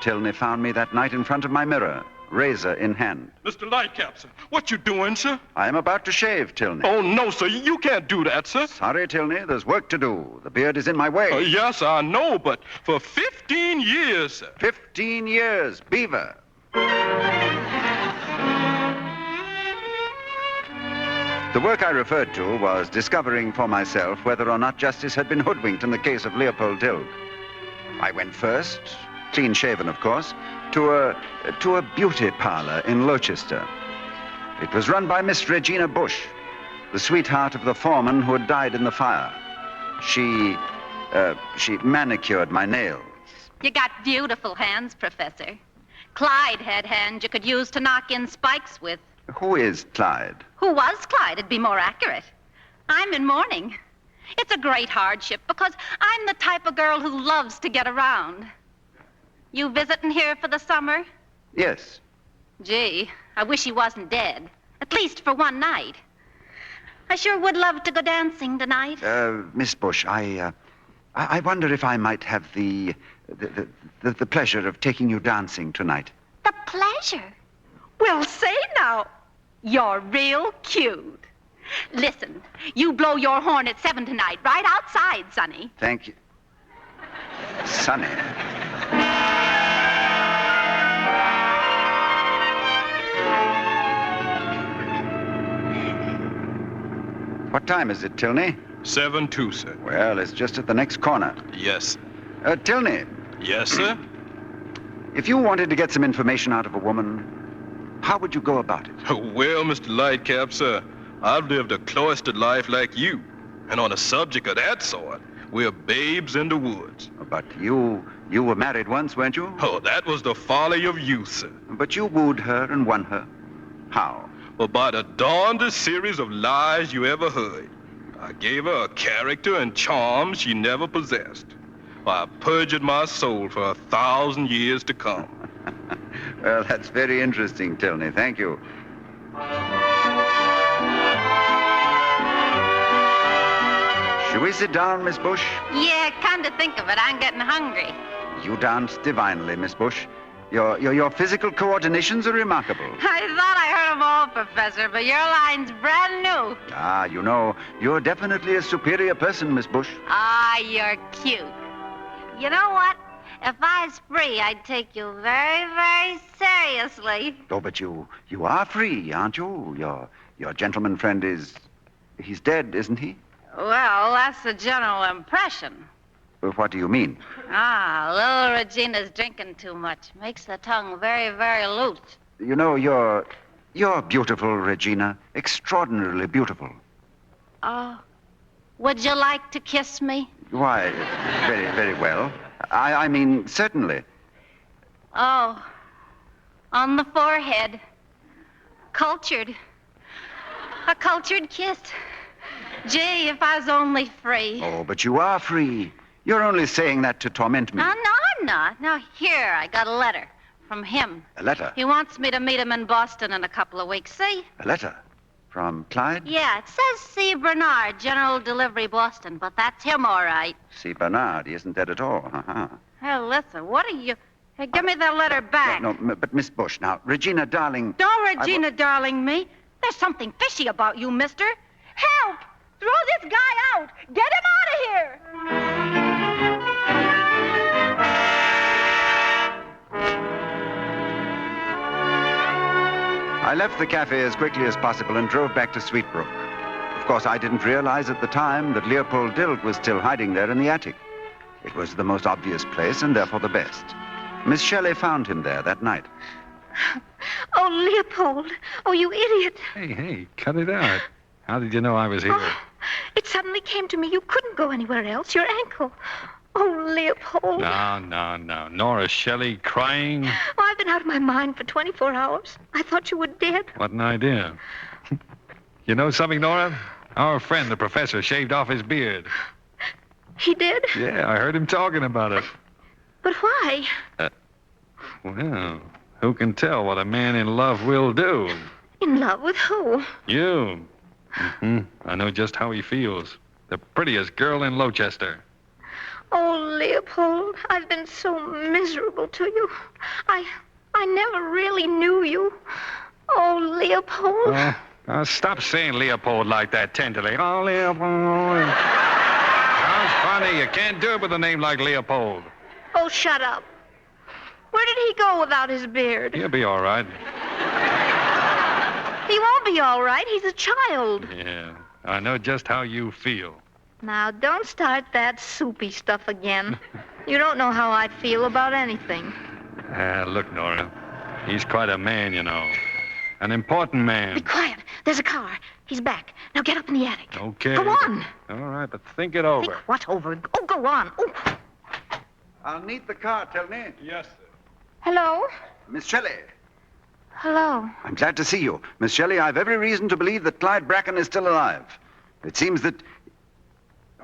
Tilney found me that night in front of my mirror, razor in hand. Mr. Lightcap, sir, what you doing, sir? I am about to shave, Tilney. Oh, no, sir, you can't do that, sir. Sorry, Tilney, there's work to do. The beard is in my way. Yes, I know, but for 15 years, sir. 15 years, Beaver. The work I referred to was discovering for myself whether or not justice had been hoodwinked in the case of Leopold Dilg. I went first, clean-shaven, of course, to a beauty parlor in Lochester. It was run by Miss Regina Bush, the sweetheart of the foreman who had died in the fire. She manicured my nails. You got beautiful hands, Professor. Clyde had hands you could use to knock in spikes with. Who is Clyde? Who was Clyde? It'd be more accurate. I'm in mourning. It's a great hardship because I'm the type of girl who loves to get around. You visiting here for the summer? Yes. Gee, I wish he wasn't dead. At least for one night. I sure would love to go dancing tonight. Miss Bush, I wonder if I might have the pleasure of taking you dancing tonight. The pleasure? Well, say now, you're real cute. Listen, you blow your horn at 7 tonight, right outside, Sonny. Thank you. Sonny. What time is it, Tilney? 7:02, sir. Well, it's just at the next corner. Yes. Tilney. Yes, sir? If you wanted to get some information out of a woman, how would you go about it? Well, Mr. Lightcap, sir, I've lived a cloistered life like you. And on a subject of that sort, we're babes in the woods. But you were married once, weren't you? Oh, that was the folly of youth, sir. But you wooed her and won her. How? Well, by the darndest series of lies you ever heard. I gave her a character and charm she never possessed. I perjured my soul for 1,000 years to come. Well, that's very interesting, Tilney. Thank you. Shall we sit down, Miss Bush? Yeah, come to think of it, I'm getting hungry. You dance divinely, Miss Bush. Your physical coordinations are remarkable. I thought I heard them all, Professor, but your line's brand new. Ah, you know, you're definitely a superior person, Miss Bush. Ah, you're cute. You know what? If I was free, I'd take you very, very seriously. Oh, but you are free, aren't you? Your gentleman friend he's dead, isn't he? Well, that's the general impression. Well, what do you mean? Little Regina's drinking too much. Makes the tongue very, very loose. You know, you're beautiful, Regina. Extraordinarily beautiful. Oh, would you like to kiss me? Why, very, very well. I mean, certainly. Oh, on the forehead. Cultured. A cultured kiss. Gee, if I was only free. Oh, but you are free. You're only saying that to torment me. No, I'm not. Now, here, I got a letter from him. A letter? He wants me to meet him in Boston in a couple of weeks, see? A letter? From Clyde? Yeah, it says C. Bernard, General Delivery, Boston, but that's him, all right. C. Bernard, he isn't dead at all. Uh-huh. Hey, listen, what are you... Hey, give me that letter back. No, but Miss Bush, now, Regina, darling... Don't Regina darling me. There's something fishy about you, mister. Help! Throw this guy out! Get him out of here! I left the cafe as quickly as possible and drove back to Sweetbrook. Of course, I didn't realize at the time that Leopold Dilg was still hiding there in the attic. It was the most obvious place and therefore the best. Miss Shelley found him there that night. Oh, Leopold. Oh, you idiot. Hey, cut it out. How did you know I was here? Oh, it suddenly came to me you couldn't go anywhere else. Your ankle. Oh, Leopold. No. Nora Shelley crying? Oh, I've been out of my mind for 24 hours. I thought you were dead. What an idea. You know something, Nora? Our friend, the professor, shaved off his beard. He did? Yeah, I heard him talking about it. But why? Well, who can tell what a man in love will do? In love with who? You. I know just how he feels. The prettiest girl in Lowchester. Oh, Leopold, I've been so miserable to you. I never really knew you. Oh, Leopold. Stop saying Leopold like that tenderly. Oh, Leopold. Sounds funny. You can't do it with a name like Leopold. Oh, shut up. Where did he go without his beard? He'll be all right. He won't be all right. He's a child. Yeah, I know just how you feel. Now, don't start that soupy stuff again. You don't know how I feel about anything. Look, Nora, he's quite a man, you know. An important man. Be quiet. There's a car. He's back. Now get up in the attic. Okay. Go on. All right, but think it over. Think what over? Oh, go on. Oh. I'll need the car, Tilney. Yes, sir. Hello? Miss Shelley. Hello. I'm glad to see you. Miss Shelley, I've every reason to believe that Clyde Bracken is still alive. It seems that...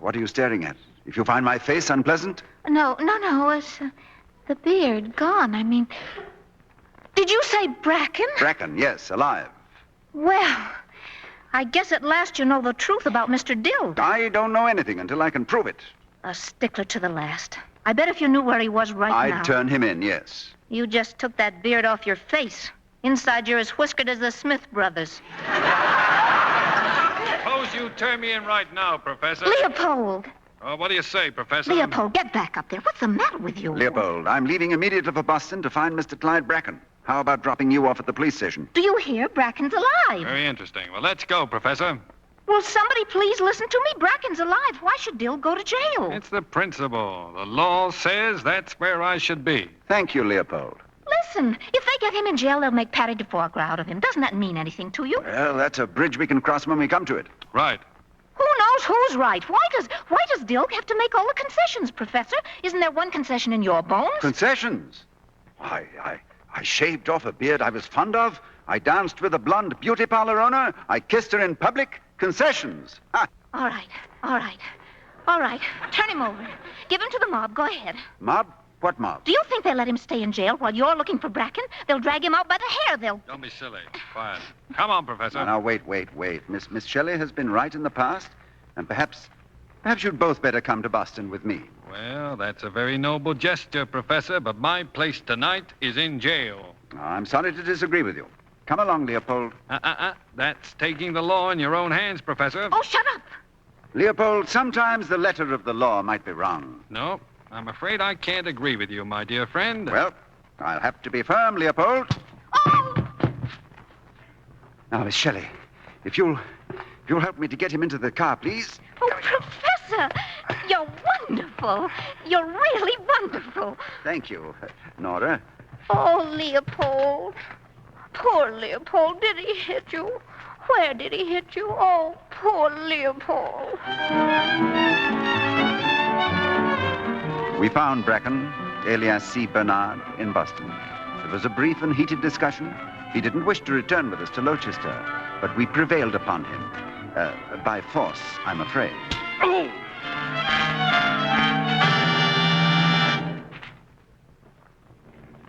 What are you staring at? If you find my face unpleasant? No. It's the beard gone. I mean... Did you say Bracken? Bracken, yes, alive. Well, I guess at last you know the truth about Mr. Dilg. I don't know anything until I can prove it. A stickler to the last. I bet if you knew where he was right now... I'd turn him in, yes. You just took that beard off your face. Inside, you're as whiskered as the Smith brothers. Suppose you turn me in right now, Professor. Leopold! What do you say, Professor? Leopold, get back up there. What's the matter with you? Leopold, I'm leaving immediately for Boston to find Mr. Clyde Bracken. How about dropping you off at the police station? Do you hear? Bracken's alive. Very interesting. Well, let's go, Professor. Will somebody please listen to me? Bracken's alive. Why should Dilg go to jail? It's the principle. The law says that's where I should be. Thank you, Leopold. Listen, if they get him in jail, they'll make Patty DeForger out of him. Doesn't that mean anything to you? Well, that's a bridge we can cross when we come to it. Right. Who knows who's right? Why does Dilg have to make all the concessions, Professor? Isn't there one concession in your bones? Concessions? I shaved off a beard I was fond of. I danced with a blonde beauty parlor owner. I kissed her in public. Concessions. Ha! All right. All right. Turn him over. Give him to the mob. Go ahead. Mob? What mob? Do you think they'll let him stay in jail while you're looking for Bracken? They'll drag him out by the hair. Don't be silly. Quiet. Come on, Professor. Now, wait. Miss Shelley has been right in the past, and perhaps you'd both better come to Boston with me. Well, that's a very noble gesture, Professor, but my place tonight is in jail. I'm sorry to disagree with you. Come along, Leopold. That's taking the law in your own hands, Professor. Oh, shut up. Leopold, sometimes the letter of the law might be wrong. No, I'm afraid I can't agree with you, my dear friend. Well, I'll have to be firm, Leopold. Oh! Now, Miss Shelley, if you'll help me to get him into the car, please. Oh, Professor, you're wonderful. You're really wonderful. Thank you, Nora. Oh, Leopold. Poor Leopold. Did he hit you? Where did he hit you? Oh, poor Leopold. We found Bracken, alias C. Bernard, in Boston. There was a brief and heated discussion. He didn't wish to return with us to Rochester, but we prevailed upon him. By force, I'm afraid. Oh!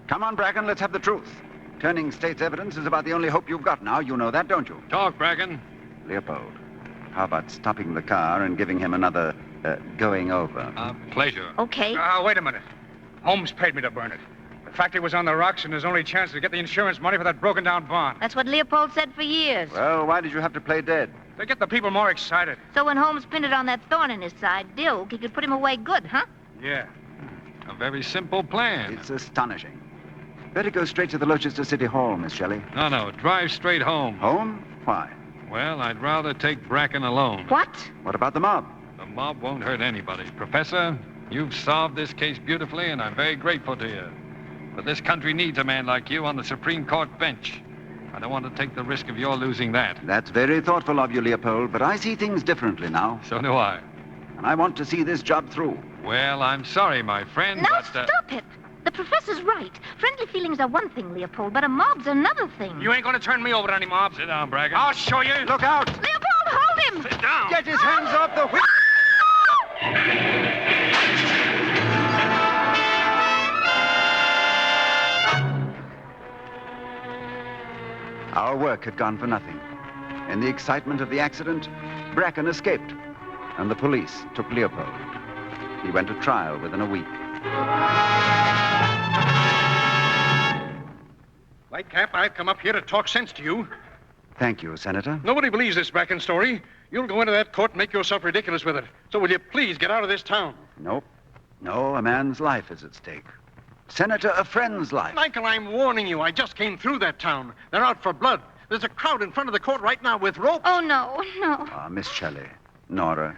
Come on, Bracken, let's have the truth. Turning state's evidence is about the only hope you've got now. You know that, don't you? Talk, Bracken. Leopold, how about stopping the car and giving him another going over? Pleasure. Okay. Wait a minute. Holmes paid me to burn it. The factory was on the rocks, and his only chance to get the insurance money for that broken-down bond. That's what Leopold said for years. Well, why did you have to play dead? To get the people more excited. So when Holmes pinned it on that thorn in his side, Dilg, he could put him away good, huh? Yeah. A very simple plan. It's astonishing. Better go straight to the Rochester City Hall, Miss Shelley. No, drive straight home. Home? Why? Well, I'd rather take Bracken alone. What? What about the mob? The mob won't hurt anybody. Professor, you've solved this case beautifully, and I'm very grateful to you. But this country needs a man like you on the Supreme Court bench. I don't want to take the risk of your losing that. That's very thoughtful of you, Leopold, but I see things differently now. So do I. And I want to see this job through. Well, I'm sorry, my friend, now but... stop it. The professor's right. Friendly feelings are one thing, Leopold, but a mob's another thing. You ain't going to turn me over to any mob. Sit down, Bracken. I'll show you. Look out! Leopold, hold him! Sit down. Get his hands off the whip! Our work had gone for nothing. In the excitement of the accident, Bracken escaped, and the police took Leopold. He went to trial within a week. Lightcap, I've come up here to talk sense to you. Thank you, Senator. Nobody believes this Bracken story. You'll go into that court and make yourself ridiculous with it. So will you please get out of this town? Nope. No, a man's life is at stake. Senator, a friend's life. Michael, I'm warning you. I just came through that town. They're out for blood. There's a crowd in front of the court right now with ropes. Oh, no. Miss Shelley, Nora,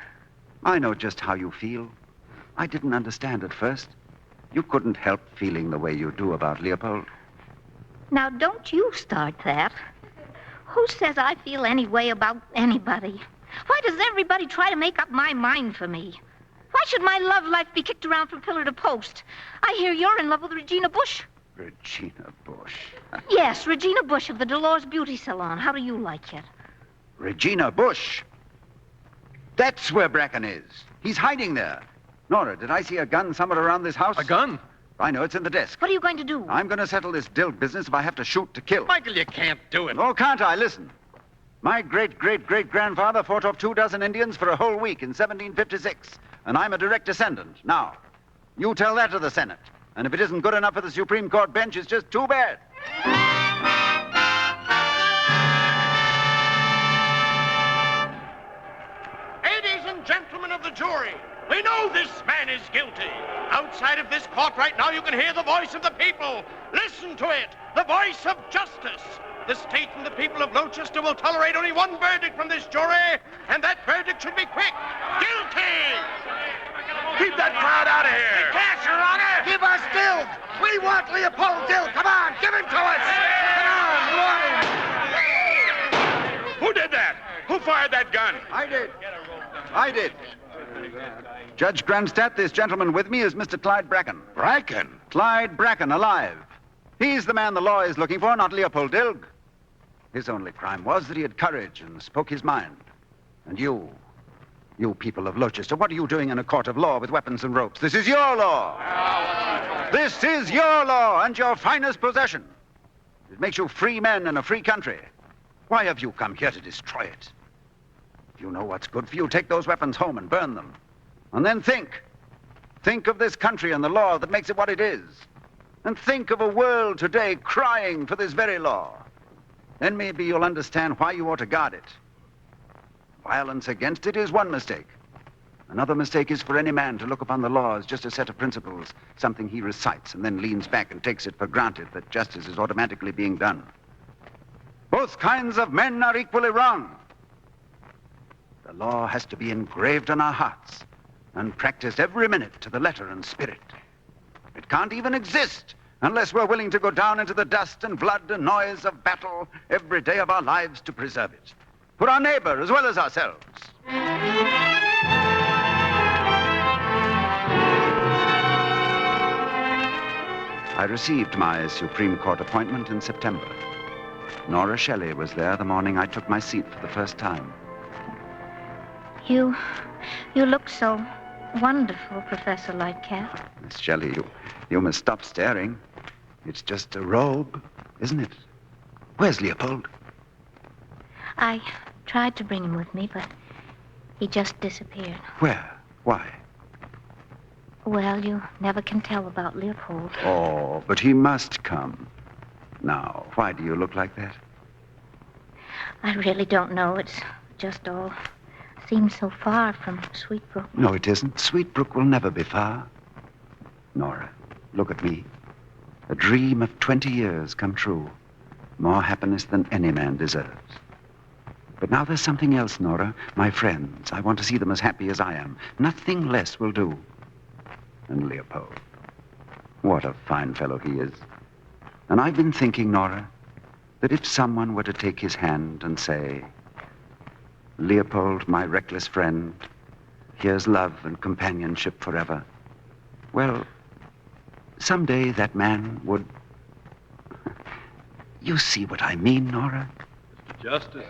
I know just how you feel. I didn't understand at first. You couldn't help feeling the way you do about Leopold. Now, don't you start that. Who says I feel any way about anybody? Why does everybody try to make up my mind for me? Why should my love life be kicked around from pillar to post? I hear you're in love with Regina Bush. Regina Bush? Yes, Regina Bush of the Dolores Beauty Salon. How do you like it? Regina Bush? That's where Bracken is. He's hiding there. Nora, did I see a gun somewhere around this house? A gun? I know, it's in the desk. What are you going to do? I'm going to settle this Dilg business if I have to shoot to kill. Michael, you can't do it. Oh, can't I? Listen. My great-great-great-grandfather fought off 24 Indians for a whole week in 1756, and I'm a direct descendant. Now, you tell that to the Senate. And if it isn't good enough for the Supreme Court bench, it's just too bad. Ladies and gentlemen of the jury, we know this man is guilty. Outside of this court right now, you can hear the voice of the people. Listen to it, the voice of justice. The state and the people of Rochester will tolerate only one verdict from this jury, and that verdict should be quick. Guilty! Keep that crowd out of here. We can't, Your Honor. Give us Dilg. We want Leopold Dilg. Come on, give him to us. Come on, Who did that? Who fired that gun? I did. Judge Grandstadt, this gentleman with me is Mr. Clyde Bracken. Bracken? Clyde Bracken, alive. He's the man the law is looking for, not Leopold Dilg. His only crime was that he had courage and spoke his mind. And you You people of Lochester, what are you doing in a court of law with weapons and ropes? This is your law. This is your law and your finest possession. It makes you free men in a free country. Why have you come here to destroy it? If you know what's good for you, take those weapons home and burn them. And then think. Think of this country and the law that makes it what it is. And think of a world today crying for this very law. Then maybe you'll understand why you ought to guard it. Violence against it is one mistake. Another mistake is for any man to look upon the law as just a set of principles, something he recites and then leans back and takes it for granted that justice is automatically being done. Both kinds of men are equally wrong. The law has to be engraved on our hearts and practiced every minute to the letter and spirit. It can't even exist unless we're willing to go down into the dust and blood and noise of battle every day of our lives to preserve it. For our neighbor as well as ourselves. I received my Supreme Court appointment in September. Nora Shelley was there the morning I took my seat for the first time. You look so wonderful, Professor Lightcap. Miss Shelley, you must stop staring. It's just a robe, isn't it? Where's Leopold? I tried to bring him with me, but he just disappeared. Where? Why? Well, you never can tell about Leopold. Oh, but he must come. Now, why do you look like that? I really don't know. It's just all seems so far from Sweetbrook. No, it isn't. Sweetbrook will never be far. Nora, look at me. A dream of 20 years come true. More happiness than any man deserves. But now there's something else, Nora. My friends. I want to see them as happy as I am. Nothing less will do. And Leopold. What a fine fellow he is. And I've been thinking, Nora, that if someone were to take his hand and say, Leopold, my reckless friend, here's love and companionship forever. Well, someday that man would... You see what I mean, Nora? Mr. Justice,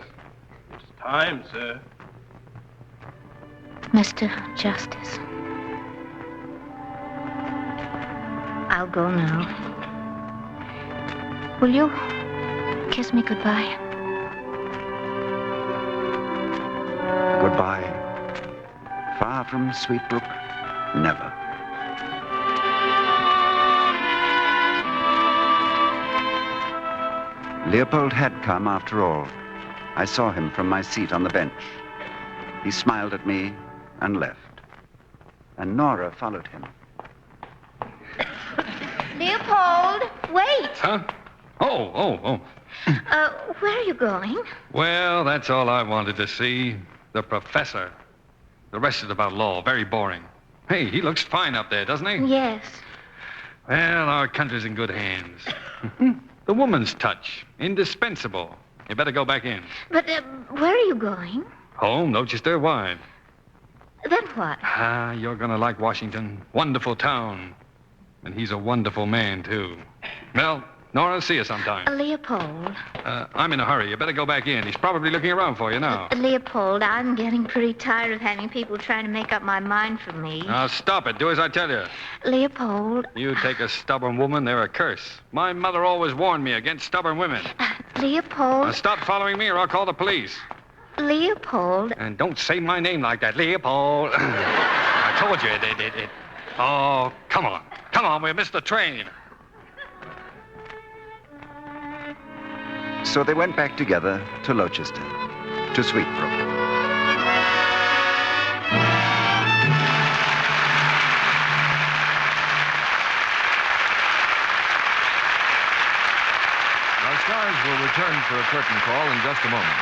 it's time, sir. Mr. Justice. I'll go now. Will you kiss me goodbye? Goodbye. Far from Sweetbrook, never. Leopold had come after all. I saw him from my seat on the bench. He smiled at me and left. And Nora followed him. Leopold, wait. Huh? Oh. Where are you going? Well, that's all I wanted to see. The professor. The rest is about law. Very boring. Hey, he looks fine up there, doesn't he? Yes. Well, our country's in good hands. The woman's touch. Indispensable. You better go back in. But where are you going? Home, Lochester, why? Then what? You're gonna like Washington. Wonderful town. And he's a wonderful man, too. Well, Nora, see you sometime. Leopold. I'm in a hurry. You better go back in. He's probably looking around for you now. Leopold, I'm getting pretty tired of having people trying to make up my mind for me. Now, stop it. Do as I tell you. Leopold. You take a stubborn woman, they're a curse. My mother always warned me against stubborn women. Leopold. Now, stop following me or I'll call the police. Leopold. And don't say my name like that, Leopold. I told you it. Oh, come on. Come on, we missed the train. So they went back together to Lochester, to Sweetbrook. Our stars will return for a curtain call in just a moment.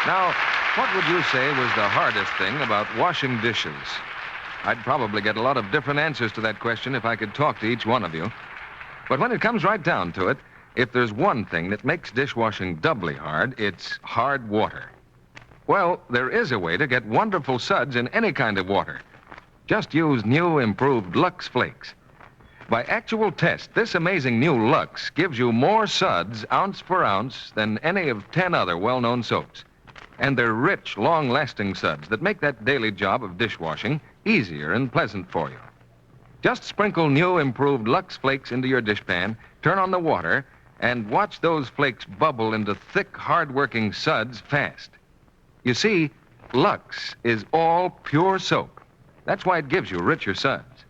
Now, what would you say was the hardest thing about washing dishes? I'd probably get a lot of different answers to that question if I could talk to each one of you. But when it comes right down to it, if there's one thing that makes dishwashing doubly hard, it's hard water. Well, there is a way to get wonderful suds in any kind of water. Just use new, improved Lux Flakes. By actual test, this amazing new Lux gives you more suds, ounce for ounce, than any of 10 other well-known soaps. And they're rich, long-lasting suds that make that daily job of dishwashing easier and pleasant for you. Just sprinkle new improved Lux Flakes into your dishpan, turn on the water, and watch those flakes bubble into thick, hard-working suds fast. You see, Lux is all pure soap. That's why it gives you richer suds.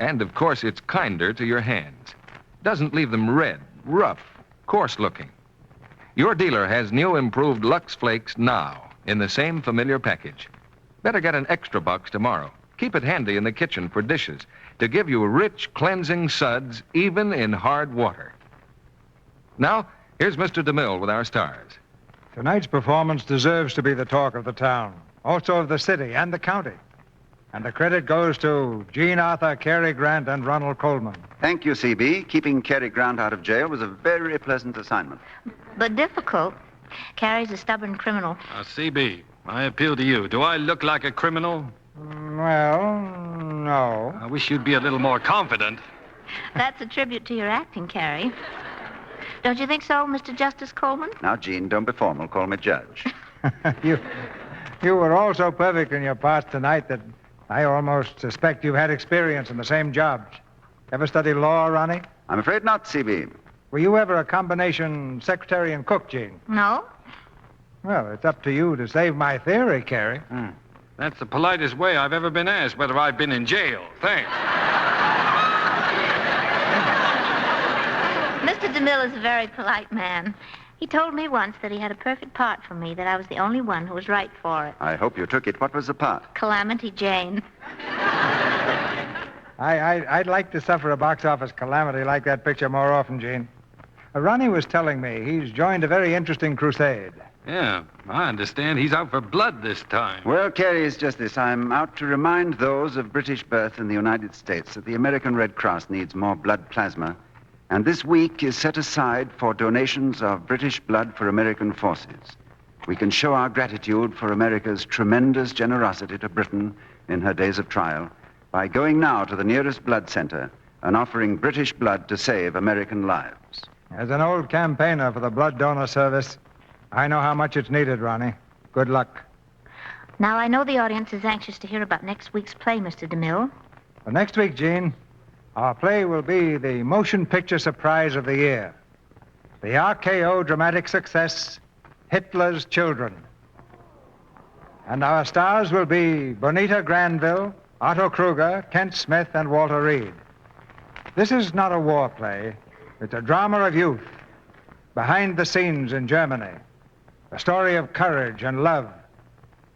And, of course, it's kinder to your hands. Doesn't leave them red, rough, coarse-looking. Your dealer has new improved Lux Flakes now in the same familiar package. Better get an extra box tomorrow. Keep it handy in the kitchen for dishes to give you rich, cleansing suds even in hard water. Now, here's Mr. DeMille with our stars. Tonight's performance deserves to be the talk of the town, also of the city and the county. And the credit goes to Jean Arthur, Cary Grant, and Ronald Colman. Thank you, C.B. Keeping Cary Grant out of jail was a very pleasant assignment. But difficult. Cary's a stubborn criminal. C.B., I appeal to you. Do I look like a criminal? Well, no. I wish you'd be a little more confident. That's a tribute to your acting, Cary. Don't you think so, Mr. Justice Colman? Now, Jean, don't be formal. Call me Judge. You were all so perfect in your parts tonight that I almost suspect you've had experience in the same jobs. Ever study law, Ronnie? I'm afraid not, C.B. Were you ever a combination secretary and cook, Jean? No. Well, it's up to you to save my theory, Cary. That's the politest way I've ever been asked whether I've been in jail. Thanks. Mr. DeMille is a very polite man. He told me once that he had a perfect part for me, that I was the only one who was right for it. I hope you took it. What was the part? Calamity Jane. I'd like to suffer a box office calamity like that picture more often, Jean. Ronnie was telling me he's joined a very interesting crusade. Yeah, I understand he's out for blood this time. Well, Cary, it's just this. I'm out to remind those of British birth in the United States that the American Red Cross needs more blood plasma. And this week is set aside for donations of British blood for American forces. We can show our gratitude for America's tremendous generosity to Britain in her days of trial by going now to the nearest blood center and offering British blood to save American lives. As an old campaigner for the blood donor service, I know how much it's needed, Ronnie. Good luck. Now, I know the audience is anxious to hear about next week's play, Mr. DeMille. For next week, Jean, our play will be the motion picture surprise of the year. The RKO dramatic success, Hitler's Children. And our stars will be Bonita Granville, Otto Kruger, Kent Smith, and Walter Reed. This is not a war play. It's a drama of youth, behind the scenes in Germany. A story of courage and love,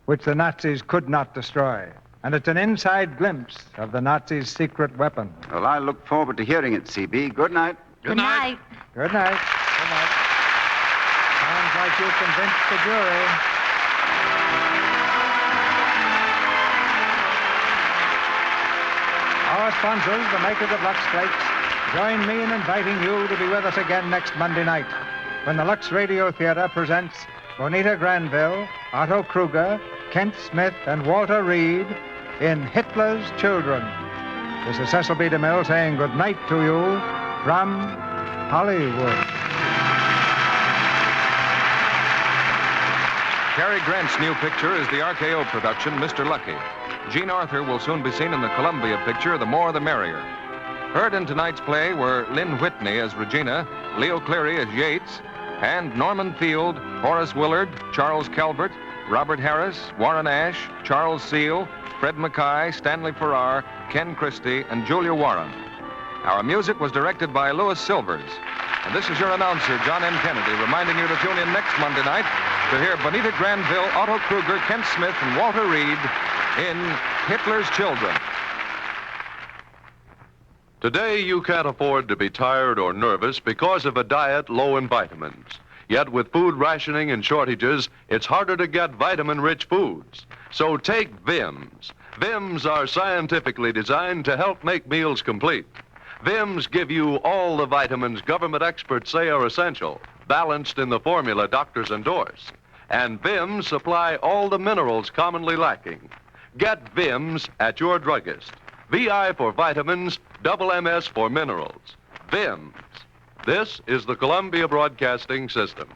which the Nazis could not destroy. And it's an inside glimpse of the Nazis' secret weapon. Well, I look forward to hearing it, C.B. Good night. Good night. Good night. Good night. Sounds like you convinced the jury. Our sponsors, the makers of Lux Flakes, join me in inviting you to be with us again next Monday night when the Lux Radio Theatre presents Bonita Granville, Otto Kruger, Kent Smith, and Walter Reed in Hitler's Children. This is Cecil B. DeMille saying good night to you from Hollywood. Cary Grant's new picture is the RKO production, Mr. Lucky. Jean Arthur will soon be seen in the Columbia picture, The More the Merrier. Heard in tonight's play were Lynn Whitney as Regina, Leo Cleary as Yates, and Norman Field, Horace Willard, Charles Calvert, Robert Harris, Warren Ash, Charles Seal, Fred Mackay, Stanley Farrar, Ken Christie, and Julia Warren. Our music was directed by Louis Silvers. And this is your announcer, John M. Kennedy, reminding you to tune in next Monday night to hear Bonita Granville, Otto Kruger, Kent Smith, and Walter Reed in Hitler's Children. Today, you can't afford to be tired or nervous because of a diet low in vitamins. Yet with food rationing and shortages, it's harder to get vitamin-rich foods. So take Vims. Vims are scientifically designed to help make meals complete. Vims give you all the vitamins government experts say are essential, balanced in the formula doctors endorse. And Vims supply all the minerals commonly lacking. Get Vims at your druggist. VI for vitamins, double MS for minerals. Vims. This is the Columbia Broadcasting System.